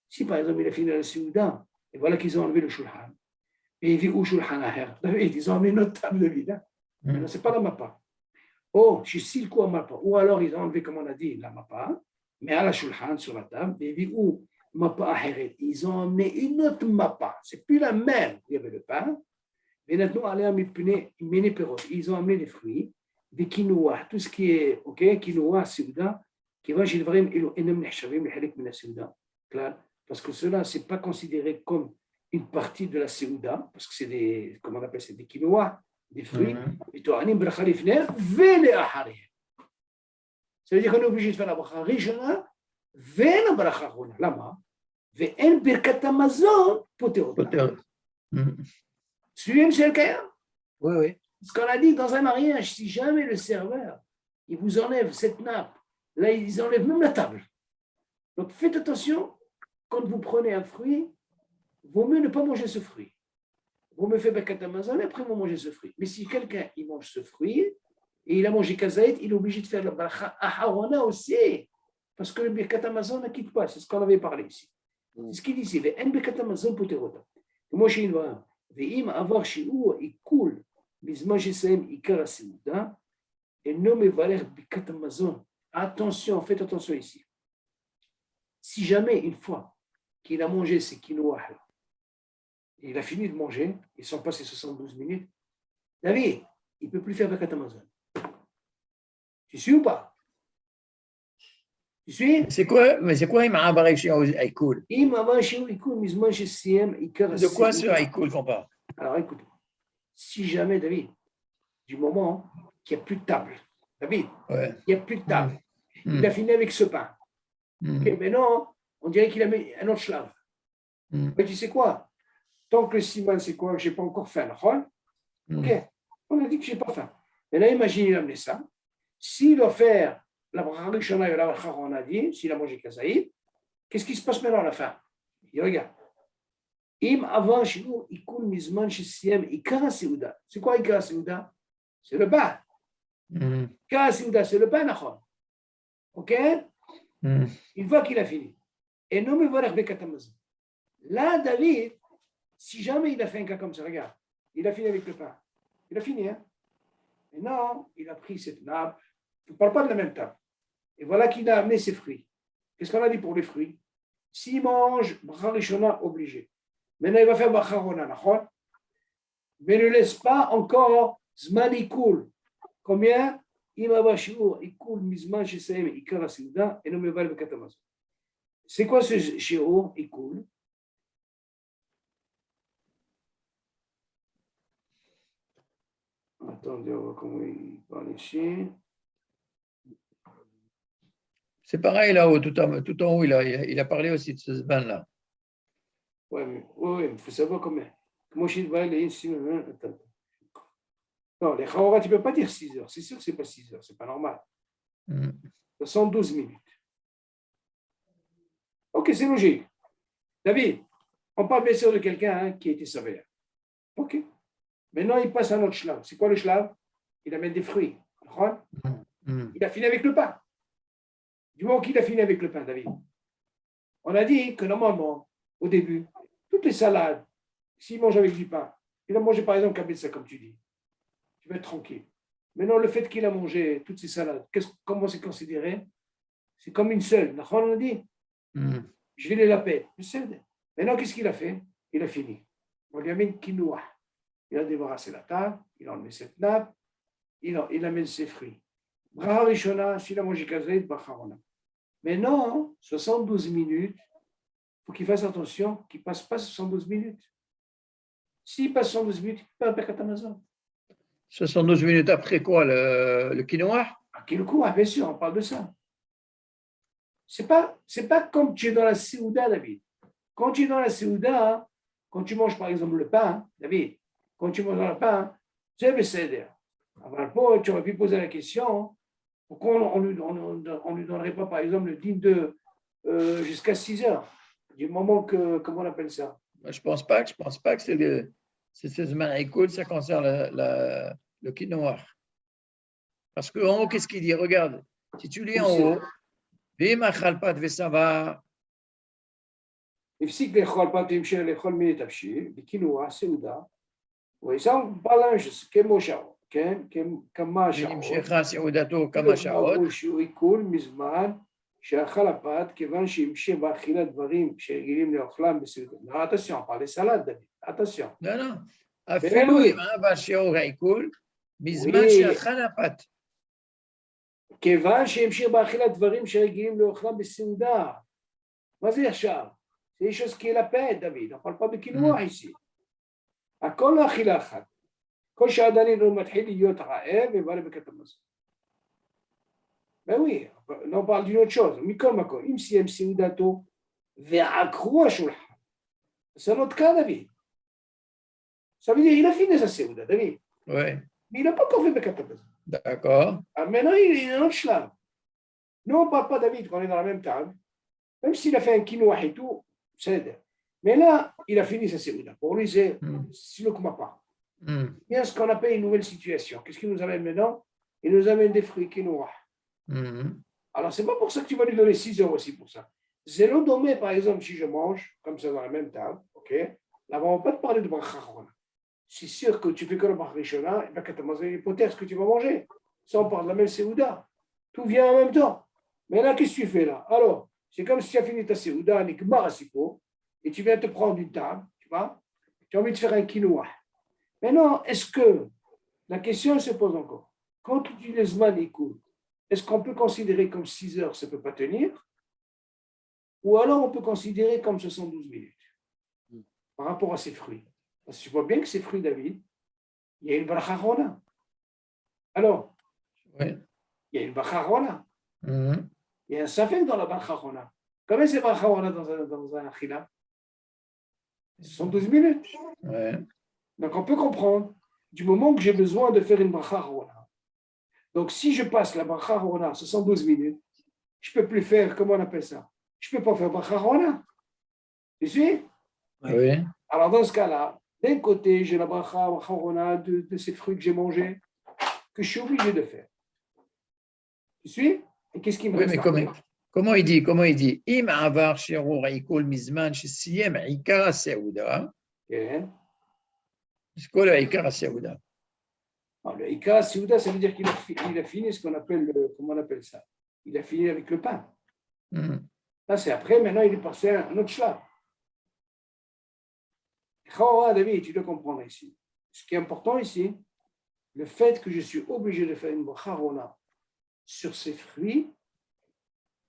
Si par exemple il a fini la Séouda, et voilà qu'ils ont enlevé le shulhan, et ils ont enlevé une autre table de vide, mais ce n'est pas la mappa. Ou alors ils ont enlevé, comme on a dit, la mappa, mais à la shulhan, sur la table, ils ont emmené une autre mappa. Ce n'est plus la même. Il y avait le pain, mais maintenant, ils ont amené les fruits, des quinoa, tout ce qui est quinoa, souda, qui va chez le vrai, parce que cela, ce n'est pas considéré comme une partie de la souda, parce que c'est des, comment on appelle, c'est des quinoa, des fruits, ça veut dire qu'on est obligé de faire la bracha rishona et la bracha achorona. Lama, ve'en Birkat Hamazon poterot. Suivez, c'est le cas. Oui, oui. Ce qu'on a dit dans un mariage, si jamais le serveur, il vous enlève cette nappe, là, ils enlèvent même la table. Donc, faites attention, quand vous prenez un fruit, vaut mieux ne pas manger ce fruit. vous me faites Birkat Hamazon et après vous mangez ce fruit. Mais si quelqu'un il mange ce fruit et il a mangé Kazaït, il est obligé de faire la Bracha Aharona aussi. Parce que le Birkat Hamazon ne quitte pas, c'est ce qu'on avait parlé ici. C'est ce qu'il dit ici. En Birkat Hamazon Poterota. Moi, je suis une ואם עבר שיעור עיכול בזמן שסיים עיקר הסעודה, אינו מברך ברכת המזון. Attention, faites attention ici. Si jamais une fois qu'il a mangé ses quinoa, il a fini de manger, ils sont passés 72 minutes, David, il ne peut plus faire Birkat Hamazon. Tu suis ou pas? Tu suis? C'est quoi, mais c'est quoi il m'a embarqué chez Haïkoul? אם עבר שיעור עיכול מזמן שסיים עיקר De quoi ce הסעודה. Haïkoul qu'on parle? Alors écoute, si jamais, David, du moment qu'il n'y a plus de table, David, Ouais. il n'y a plus de table, Mm. il a fini avec ce pain. Mm. Ok, mais non, on dirait qu'il a mis un autre schlave. Mm. Mais tu sais quoi? Tant que le siman, c'est quoi? Que je n'ai pas encore faim. Mm. Ok, on a dit que je n'ai pas faim. Mais là, imagine, il a amené ça. S'il doit faire la bracha rishona et la bracha, on a dit, s'il a mangé kazaïd, qu'est-ce qui se passe maintenant à la fin? Il regarde. Im avant shiur ikul mizman shisiem ikara seuda. C'est quoi ikara seuda? C'est le pain. Mm. Ikara seuda, c'est le pain, d'accord? Ok? Mm. Une fois qu'il a fini. Et non me voir Birkat Hamazon. Là, David, si jamais il a fait un cas comme ça, regarde, il a fini avec le pain. Il a fini, hein? Mais non, il a pris cette nappe. Je ne parle pas de la même table. Et voilà qu'il a amené ses fruits. Qu'est-ce qu'on a dit pour les fruits? S'il mange, bracha rishona, obligé. Maintenant, il va faire bracha rona, d'accord? Mais ne laisse pas encore zman ikul. Combien? אם עבר שיעור עיכול מזמן שסיים עיקר הסעודה, אינו מברך ברכת המזון. C'est quoi ce שיעור עיכול? Attendez, on va comment il parle ici. C'est pareil là-haut, tout en haut, il a parlé aussi de ce zban-là. Ouais, mais il faut savoir combien. Moi, je suis ici. Attends. Non, les Khaourat, tu ne peux pas dire 6 heures. C'est sûr que ce n'est pas 6 heures, ce n'est pas normal. Mm. 72 minutes. Ok, c'est logique. David, on parle bien sûr de quelqu'un qui a été sévère. Ok. Maintenant, il passe à un autre shlav. C'est quoi le shlav? Il amène des fruits. Mm. Il a fini avec le pain. Du moment qu'il a fini avec le pain, David. On a dit que normalement, au début, toutes les salades, s'il mange avec du pain, il a mangé par exemple kabetza, comme tu dis. Tu vas être tranquille. Maintenant, le fait qu'il a mangé toutes ces salades, comment c'est considéré? C'est comme une seule. On a dit, Mm. je vais les laper. Maintenant, qu'est-ce qu'il a fait? Il a fini. On lui amène quinoa. Il a débarrassé la table, il a enlevé cette nappe, il amène ses fruits. Bracha rishona, s'il a mangé kazaïd, bracha rona. Maintenant, 72 minutes, il faut qu'il fasse attention qu'il ne passe pas 72 minutes. S'il passe 72 minutes, il peut faire Birkat Hamazon. 72 minutes après quoi, le quinoa? À quel coup? Bien sûr, on parle de ça. C'est pas comme tu es dans la Séouda, David. Quand tu es dans la Séouda, quand tu manges par exemple le pain, David, quand tu manges le pain, c'est le céder. Alors, tu aurais pu poser la question, pourquoi on lui donnerait pas par exemple le dîme de jusqu'à 6 heures, du moment que, comment on appelle ça? Je pense pas que c'est ce zman Haïkoul, ça concerne le quinoa. Parce qu'en haut, qu'est-ce qu'il dit? Regarde, si tu lis en haut, Vima chalpat vesava. הפסיק לאכול פעם תמשך לאכול מיני תבשיל, בקינוע, סעודה, ושם בלנש כמו שעות, כן? כמה שעות. ונמשכה סעודתו כמה שעות. שהוא עיכול מזמן שאכל הפת, כיוון שהמשיך באכילת דברים שרגילים לאוכלם בסעודה. attention, pas les salades, David. Attention. Non, non. אפילו אם אבא שיעור העיכול, בזמן שאכל הפת. כיוון שהמשיך באכילת דברים שרגילים לאוכלם בסעודה. מה זה עכשיו? C'est des choses qui est la paix, David. On ne parle pas de quinoa ici. הכל לאכילה אחת. כל שעדיין הוא מתחיל להיות רעב ובא ברכת המזון. Ben oui, on parle d'une autre chose. מכל מקום, אם סיים סעודתו ועקרו השולחן. C'est notre cas, David. Ça veut dire qu'il a fini sa סעודה, David. Oui, Mais il n'a pas encore fait ברכת המזון. d'accord. Maintenant, il est dans notre shlav. Nous, on ne parle pas, David, quand on est dans la même table. Même s'il a fait un quinoa et tout, c'est Mais là, il a fini sa Séouda. Pour lui, c'est Mhm. le Kumapa. Mhm. Il y a ce qu'on appelle une nouvelle situation. Qu'est-ce qu'il nous amène maintenant? Il nous amène des fruits quinoa. Mhm. Alors, c'est pas pour ça que tu vas lui donner 6 heures aussi pour ça. Zélo domé, par exemple, si je mange, comme ça dans la même table, ok? Là, on ne va pas te parler de bracha chorona. C'est sûr que tu fais que le bracha rishona, et bien que tu as mangé l'hypothèse que tu vas manger. Ça, on parle de la même séouda. Tout vient en même temps. Mais là, qu'est-ce que tu fais là? Alors, c'est comme si tu as fini ta séouda, avec marasipo, et tu viens te prendre une table, tu vois? Tu as envie de faire un quinoa. Maintenant, est-ce que la question se pose encore? Quand tu utilises Manikou, est-ce qu'on peut considérer comme 6 heures, ça ne peut pas tenir? Ou alors on peut considérer comme 72 minutes par rapport à ces fruits. Parce que tu vois bien que ces fruits, David, il y a une bracha rona. Alors, Oui. il y a une bracha rona. Mhm. Il y a un safek dans la bracha rona. Combien c'est bracha rona dans un achila? 72 minutes. Ouais. Donc on peut comprendre du moment que j'ai besoin de faire une bracha rona. Donc si je passe la bracha rona 72 minutes, je ne peux plus faire, comment on appelle ça? Je ne peux pas faire bracha rona. Tu suis? Oui. Alors dans ce cas-là, d'un côté, j'ai la bracha rona de ces fruits que j'ai mangés, que je suis obligé de faire. Tu suis? Et qu'est-ce qui me Oui, reste mais à faire? comment il dit? Comment il dit? Im avar shirur ikul mizman shem ikar seuda. Ok. C'est quoi le ikar seuda? Alors, le Ika Siouda, ça veut dire qu'il a fini ce qu'on appelle, comment on appelle ça? Il a fini avec le pain. Mhm. Là, c'est après, maintenant, il est passé à un autre schlaf. David, tu dois comprendre ici. Ce qui est important ici, le fait que je suis obligé de faire une bracharona sur ces fruits,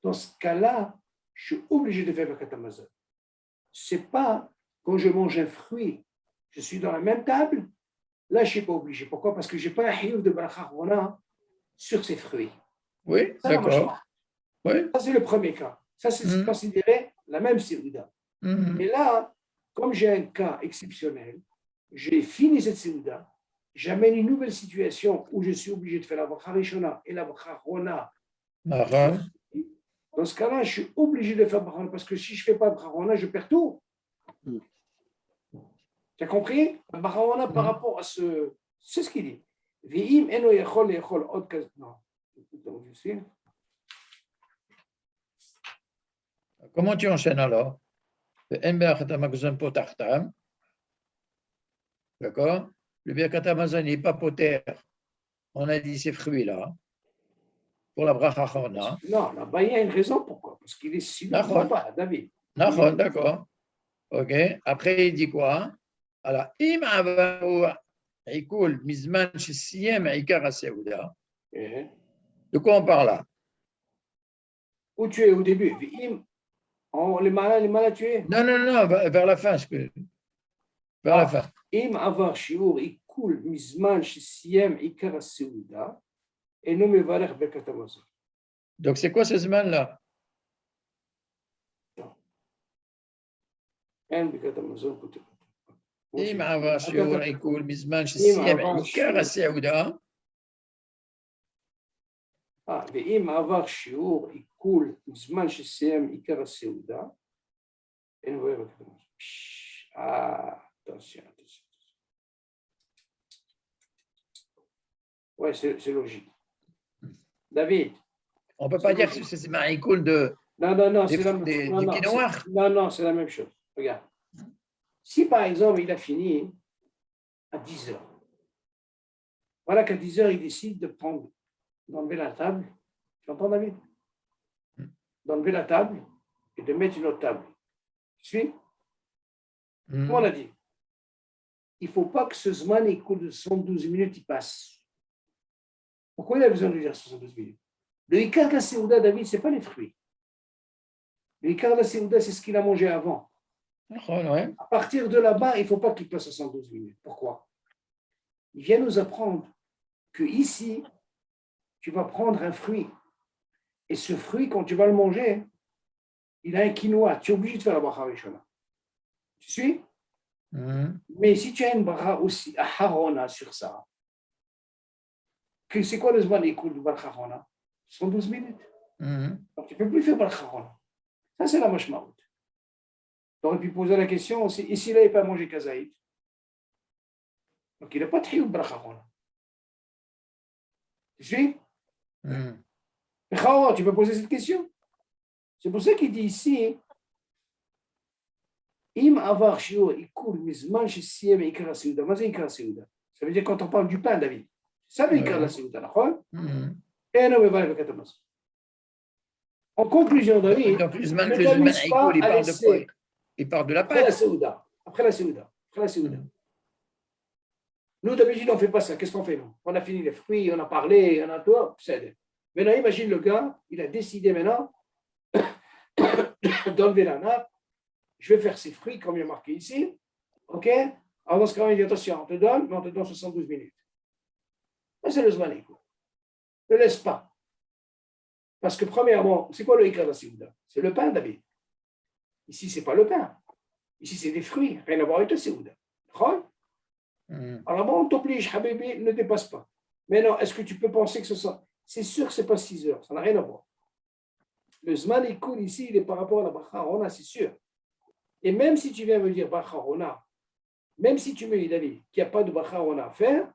dans ce cas-là, je suis obligé de faire le katamazon. Ce n'est pas quand je mange un fruit, je suis dans la même table, là, je ne suis pas obligé. Pourquoi? Parce que je n'ai pas un hiouf de bracharona sur ces fruits. Oui, Ça, la d'accord. mâchoire. Oui. Ça, c'est le premier cas. Ça, c'est Mhm. considéré la même séouda. Mhm. Et là, comme j'ai un cas exceptionnel, j'ai fini cette séouda, j'amène une nouvelle situation où je suis obligé de faire la bracha rishona et la bracha rona. Aha. Dans ce cas-là, je suis obligé de faire bracha rona parce que si je ne fais pas bracha rona, je perds tout. Tu as compris? La bracha rona par Mhm. rapport à ce... C'est ce qu'il dit. Ve'im eno yachol le'echol od kaz... Non. Je suis... Comment tu enchaînes alors? En be'achat hamazon potachtam. D'accord? Le birkat hamazon n'est pas poter. On a dit ces fruits-là pour la bracha chorna. Non, là-bas, il y a une raison pourquoi. Parce qu'il est si loin. Nachon. Pas, David. Nachon, d'accord. OK. Après, il dit quoi? Alors, im avaru ikul mizman shesiyem ikar haseuda. Eh. De quoi on parle là? Où tu es au début? Les malins, tu es. Non, non, non, vers la fin. Vers la fin. Im avar shiur ikul mizman shisiem ikar aseuda et non mevarech berkat hamazon. Donc, c'est quoi ce semaine-là? En berkat hamazon peut-être. Im avar shiur ikul mizman Im shesiyem avar ikar shiur. haseuda. ואם עבר שיעור עיכול מזמן שסיים עיקר הסעודה, אין רואה בכתב. Attention, attention. Ouais, c'est logique. David. On ne peut pas dire que c'est Maïkoul Non, du non, quinoa. non, c'est la même chose. Regarde. Si par exemple, il a fini à 10 heures, voilà qu'à 10 heures, il décide d'enlever la table. Tu entends, David? D'enlever la table et de mettre une autre table. Tu suis? Comme on a dit, il ne faut pas que ce Zman écoute de 112 minutes, il passe. Pourquoi il a besoin de dire 72 minutes? Le Ikar de la Séouda, David, ce n'est pas les fruits. Le Ikar de la Séouda, c'est ce qu'il a mangé avant. Ouais. À partir de là-bas, il ne faut pas qu'il passe 72 minutes. Pourquoi? Il vient nous apprendre que ici, tu vas prendre un fruit. Et ce fruit, quand tu vas le manger, il a un quinoa. Tu es obligé de faire la bracha rishona. Tu suis? Mais si tu as une bracha aussi, à harona sur ça, c'est quoi le zman écoute du bracha harona? 112 minutes. Donc tu ne peux plus faire bracha harona. Ça, c'est la mashmaout. Tu aurais pu poser la question aussi, et s'il n'avait pas mangé kazaït? Donc il n'a pas de Hiyou Bracha Arona. Tu suis? Hmm. Tu peux poser cette question. C'est pour ça qu'il dit ici, Im avar shiur ikul mizman shesiem ikar la seuda. Qu'est-ce que ikar la seuda? Ça veut dire quand on parle du pain, David. Ça veut dire ikar la seuda, d'accord? Hmm. Et non, mais voilà le katamas. En conclusion, David, Donc, le Zman ne t'amuse pas il à parle de quoi? laisser Il parle de la après la pâte. seuda. Après la seuda. Après la seuda. Hmm. Nous, d'habitude, on ne fait pas ça. Qu'est-ce qu'on fait, nous? On a fini les fruits, on a parlé, on a tout. C'est. Maintenant, imagine le gars, il a décidé maintenant d'enlever la nappe. Je vais faire ces fruits, comme il y a marqué ici. OK? Alors, dans ce cas-là, il dit attention, on te donne, mais on te donne 72 minutes. Mais c'est le Zman Ikoul. Ne laisse pas. Parce que, premièrement, c'est quoi le Ikar Seouda? C'est le pain, David. Ici, ce n'est pas le pain. Ici, c'est des fruits. Rien à voir avec le Seouda. D'accord? Alors, bon, on t'oblige, Habibi, ne dépasse pas. Mais non, est-ce que tu peux penser que ce soit. C'est sûr que ce n'est pas 6 heures. Ça n'a rien à voir. Le Zman Ikoul ici, il est par rapport à la Bracha Arona, c'est sûr. Et même si tu viens me dire Bracha Arona, même si tu me dis, David, qu'il n'y a pas de Bracha Arona à faire,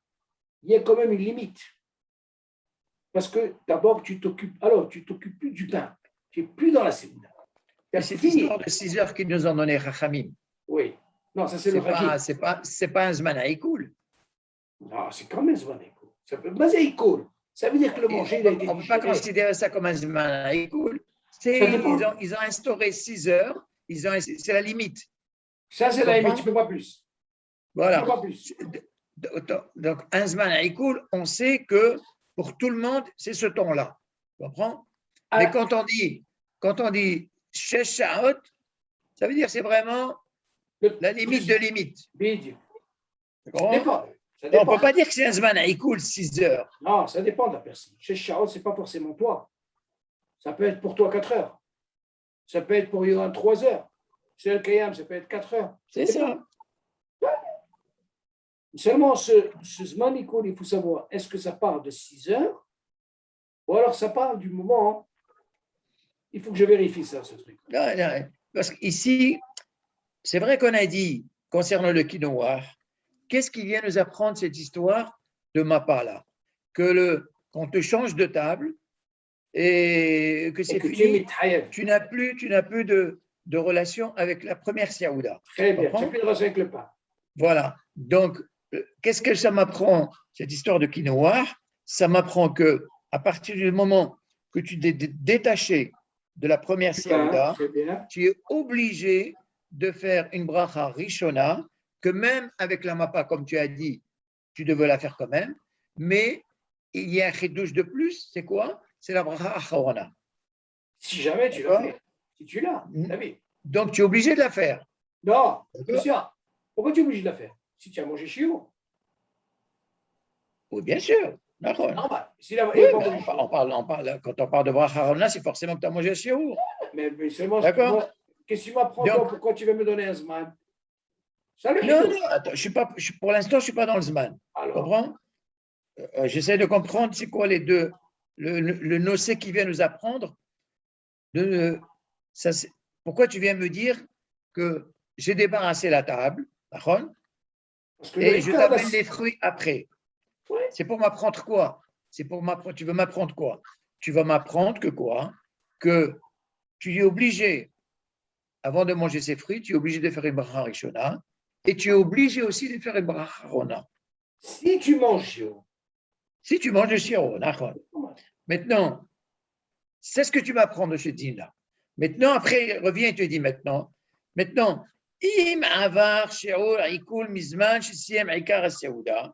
il y a quand même une limite. Parce que d'abord, tu t'occupes plus du pain. Tu n'es plus dans la Séouda. Et cette histoire de 6 heures qu'ils nous ont donné Chachamim. Oui. Non, ça c'est le Ragil. C'est pas un Zman Haïkoul. Non, c'est quand même Zman Haïkoul. Ça veut pas Haïkoul. Ça veut dire que le manger, il a été on ne peut pas considérer ça comme un Zman Haïkoul. Ils ont instauré 6 heures. C'est la limite. Ça, c'est la limite. Tu ne peux pas plus. Voilà. Tu peux pas plus. Donc, un Zman Haïkoul, on sait que pour tout le monde, c'est ce ton-là. Tu comprends? Mais quand on dit Shesh Sha'ot, ça veut dire que c'est vraiment la limite de limite. Ça dépend. On ne peut pas dire que c'est un Zman Haïkoul 6 heures. Non, ça dépend de la personne. Shesh Sha'ot, ce n'est pas forcément toi. Ça peut être pour toi 4 heures. Ça peut être pour Yohan 3 heures. Chez El Kayam, ça peut être 4 heures. C'est ça. Seulement, ce Zman Ikoul, il faut savoir, est-ce que ça part de 6 heures ou alors ça part du moment. Il faut que je vérifie ça, ce truc. Non, parce qu'ici, c'est vrai qu'on a dit, concernant le quinoa, qu'est-ce qui vient nous apprendre cette histoire de Mapala? Qu'on te change de table et que c'est fini. Tu n'as plus de relation avec la première Siaouda. Très bien, tu n'as plus de relation avec le pain. Voilà. Donc, qu'est-ce que ça m'apprend, cette histoire de quinoa? Ça m'apprend que à partir du moment que tu t'es détaché de la première Siaouda, tu es obligé de faire une bracha rishona, que même avec la mappa, comme tu as dit, tu devais la faire quand même, mais il y a un chidouche de plus, c'est quoi? C'est la bracha acharona. Si jamais tu l'as fait, si tu l'as, David. Donc tu es obligé de la faire. Non, bien sûr. Pourquoi tu es obligé de la faire? Si tu as mangé chez vous. Oui, bien sûr. Normal. Oui, on parle, quand on parle de bracha acharona, c'est forcément que tu as mangé chez vous. Mais seulement, d'accord. Qu'est-ce que tu m'apprends toi? Pourquoi tu veux me donner un Zman? Non, attends, pour l'instant, je ne suis pas dans le Zman. Tu comprends? J'essaie de comprendre c'est quoi les deux. Le nocé qui vient nous apprendre. Pourquoi tu viens me dire que j'ai débarrassé la table, d'accord? Et je t'amène les fruits après. Ouais. C'est pour m'apprendre quoi? Tu veux m'apprendre quoi? Tu vas m'apprendre que quoi? Que tu es obligé, avant de manger ces fruits, tu es obligé de faire une bracha rishona et tu es obligé aussi de faire une bracha acharona. Si tu manges shiro. Si tu manges le shiro, d'accord. Maintenant, c'est ce que tu m'apprends de ce din-là. Maintenant, après, reviens et te dis maintenant, im avar shiro ikul mizman shisiem ikar as-seouda.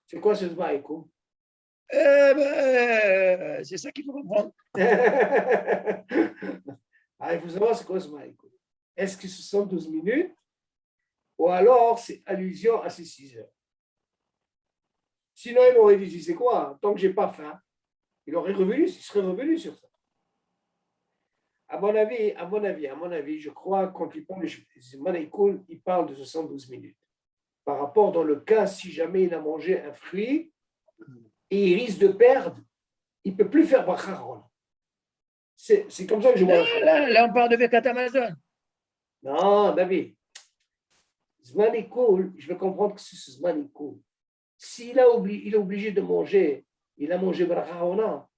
C'est quoi ce Zman Ikoul? C'est ça qu'il faut comprendre. Il faut savoir c'est quoi ce Zman Ikoul. Est-ce que ce sont 12 minutes ou alors c'est allusion à ces 6 heures? Sinon, il m'aurait dit, c'est quoi? Tant que je n'ai pas faim, il serait revenu sur ça. À mon avis, je crois quand il parle de Zman Ikoul, il parle de 72 minutes. Par rapport dans le cas, si jamais il a mangé un fruit et il risque de perdre, il ne peut plus faire bracha acharona. C'est comme ça que je vois. Là, on parle de Birkat Hamazon. Non, David. Zman Ikoul, je veux comprendre que c'est ce Zman Ikoul. S'il il est obligé de manger, il a mangé Bracha Harona,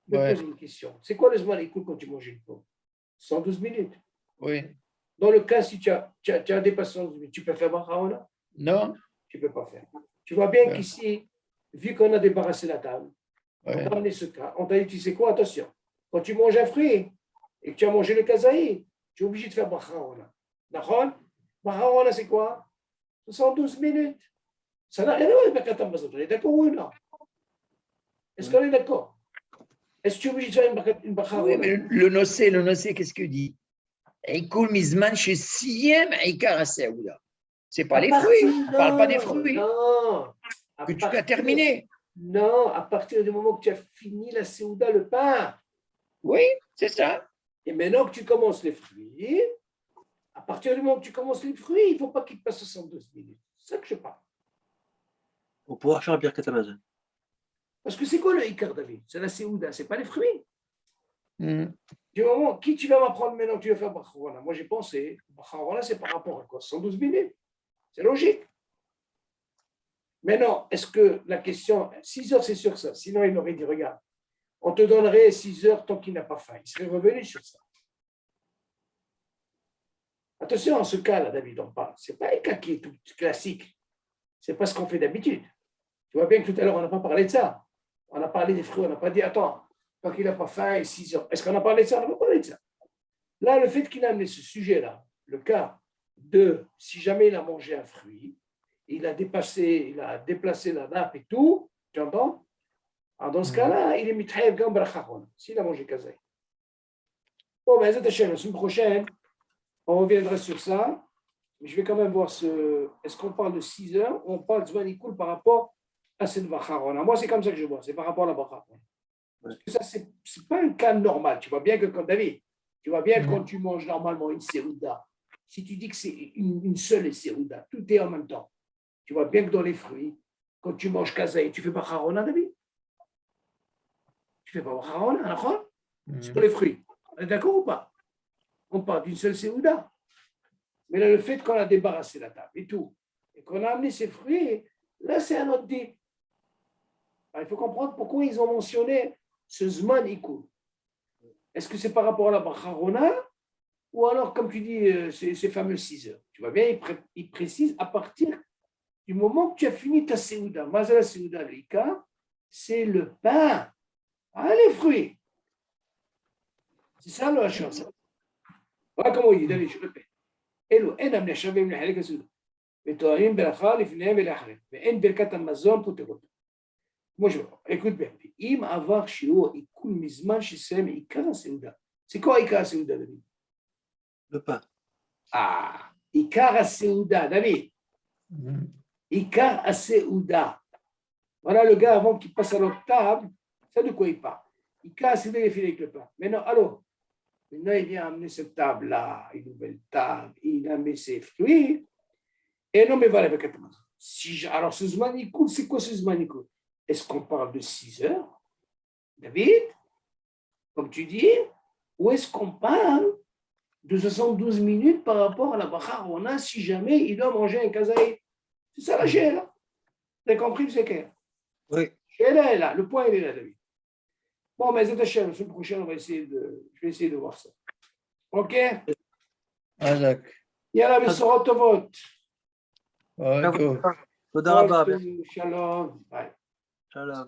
je me Ouais. pose une question. C'est quoi le Zman Ikoul quand tu manges une pomme? 112 minutes. Oui. Dans le cas, si tu as dépassé 112 minutes, tu peux faire Bracha Harona? Non? Tu ne peux pas faire. Tu vois bien Ouais. qu'ici, vu qu'on a débarrassé la table, on Ouais. t'a amené ce cas, on t'a dit, tu sais quoi, attention, quand tu manges un fruit et que tu as mangé le kazaï, tu es obligé de faire Bracha Harona. D'accord? Bracha Harona, c'est quoi? 72 minutes. Ça n'a rien à voir avec Birkat Hamazon. On est d'accord ou non? Est-ce qu'on est d'accord? Est-ce que tu es obligé de faire une Bracha Oui, Harona? mais le nocé, qu'est-ce qu'il dit? Eikoul Mizman chez Siem Eikar Aseouda. C'est pas À les partir, fruits. On parle pas des non, fruits non. À que tu as partir- terminé. Non, à partir du moment que tu as fini la Séouda, le pain, Oui, c'est ça. et maintenant que tu commences les fruits, à partir du moment que tu commences les fruits, il ne faut pas qu'il te passe 72 minutes. C'est ça que je parle. Pour pouvoir faire Birkat Hamazon. Parce que c'est quoi le Icar, David? C'est la Séouda, ce n'est pas les fruits. Hmm. Du moment, qui tu vas m'apprendre maintenant que tu vas faire Bracha? Moi, j'ai pensé, Bracha, c'est par rapport à quoi? 112 minutes. C'est logique. Maintenant, est-ce que la question, 6 heures, c'est sur ça. Sinon, il aurait dit, regarde, on te donnerait 6 heures tant qu'il n'a pas faim. Il serait revenu sur ça. Attention, en ce cas-là, David, on parle. Ce n'est pas un cas qui est tout classique. Ce n'est pas ce qu'on fait d'habitude. Tu vois bien que tout à l'heure, on n'a pas parlé de ça. On a parlé des fruits, on n'a pas dit, attends, tant qu'il n'a pas faim, et 6 heures. Est-ce qu'on a parlé de ça? On n'a pas parlé de ça. Là, le fait qu'il a amené ce sujet-là, le cas de si jamais il a mangé un fruit, il a déplacé la nappe et tout, tu entends? Alors dans ce cas-là, il est mithayev gam bracha harona, s'il a mangé kazaï. Bon, ben, la semaine prochaine, on reviendra sur ça, mais je vais quand même voir est-ce qu'on parle de 6 heures ou on parle de zman ikoul par rapport à cette bracha harona. Moi, c'est comme ça que je vois, c'est par rapport à la bracha harona. Parce que ça, c'est pas un cas normal. Tu vois bien que quand David, tu vois bien quand tu manges normalement une sérouda, si tu dis que c'est une seule sérouda, tout est en même temps. Tu vois bien que dans les fruits, quand tu manges kazaï, tu fais pas harona, David? Tu fais pas harona, d'accord? Sur les fruits. On est d'accord ou pas? On parle d'une seule sérouda. Mais là, le fait qu'on a débarrassé la table et tout, et qu'on a amené ces fruits, là, c'est un autre dit. Il faut comprendre pourquoi ils ont mentionné ce zman ikoul. Est-ce que c'est par rapport à la bracha harona ou alors, comme tu dis, ces fameux 6 heures? Tu vois bien, il précise à partir du moment que tu as fini ta séouda. Mazala séouda l'ika, c'est le pain, les fruits. C'est ça le chose. Voilà comment il dit, David, je répète. אלו אין הנחשבים לחלק הסעודה, ותוארים ברכה לפניהם ולאחריהם, ואין ברכת המזון פוטר אותם. כמו שאומר, écoute bien, אם עבר שיעור עיכול מזמן שסיים עיקר הסעודה, c'est quoi עיקר הסעודה, דוד? Le pain. עיקר הסעודה, דוד. עיקר הסעודה. Voilà le gars avant qu'il passe à l'autre table, c'est de quoi il parle. עיקר הסעודה, il est fini avec le pain. Maintenant, alors, maintenant, il vient amener cette table-là, une nouvelle table, il a mis ses fruits, et non, mais voilà, avec alors, ce zman ikoul, c'est quoi ce zman ikoul? Est-ce qu'on parle de 6 heures, David, comme tu dis, ou est-ce qu'on parle de 72 minutes par rapport à la bracha harona si jamais il doit manger un kazaï? C'est ça la chéla. Vous avez compris, c'est clair? Oui. Chéla est là, le point il est là, David. Bon, mais la semaine prochaine, je vais essayer de voir ça. Ok? D'accord. Yalla, Besorot Tovot. Ok. תודה רבה. Shalom. Bye. שלום.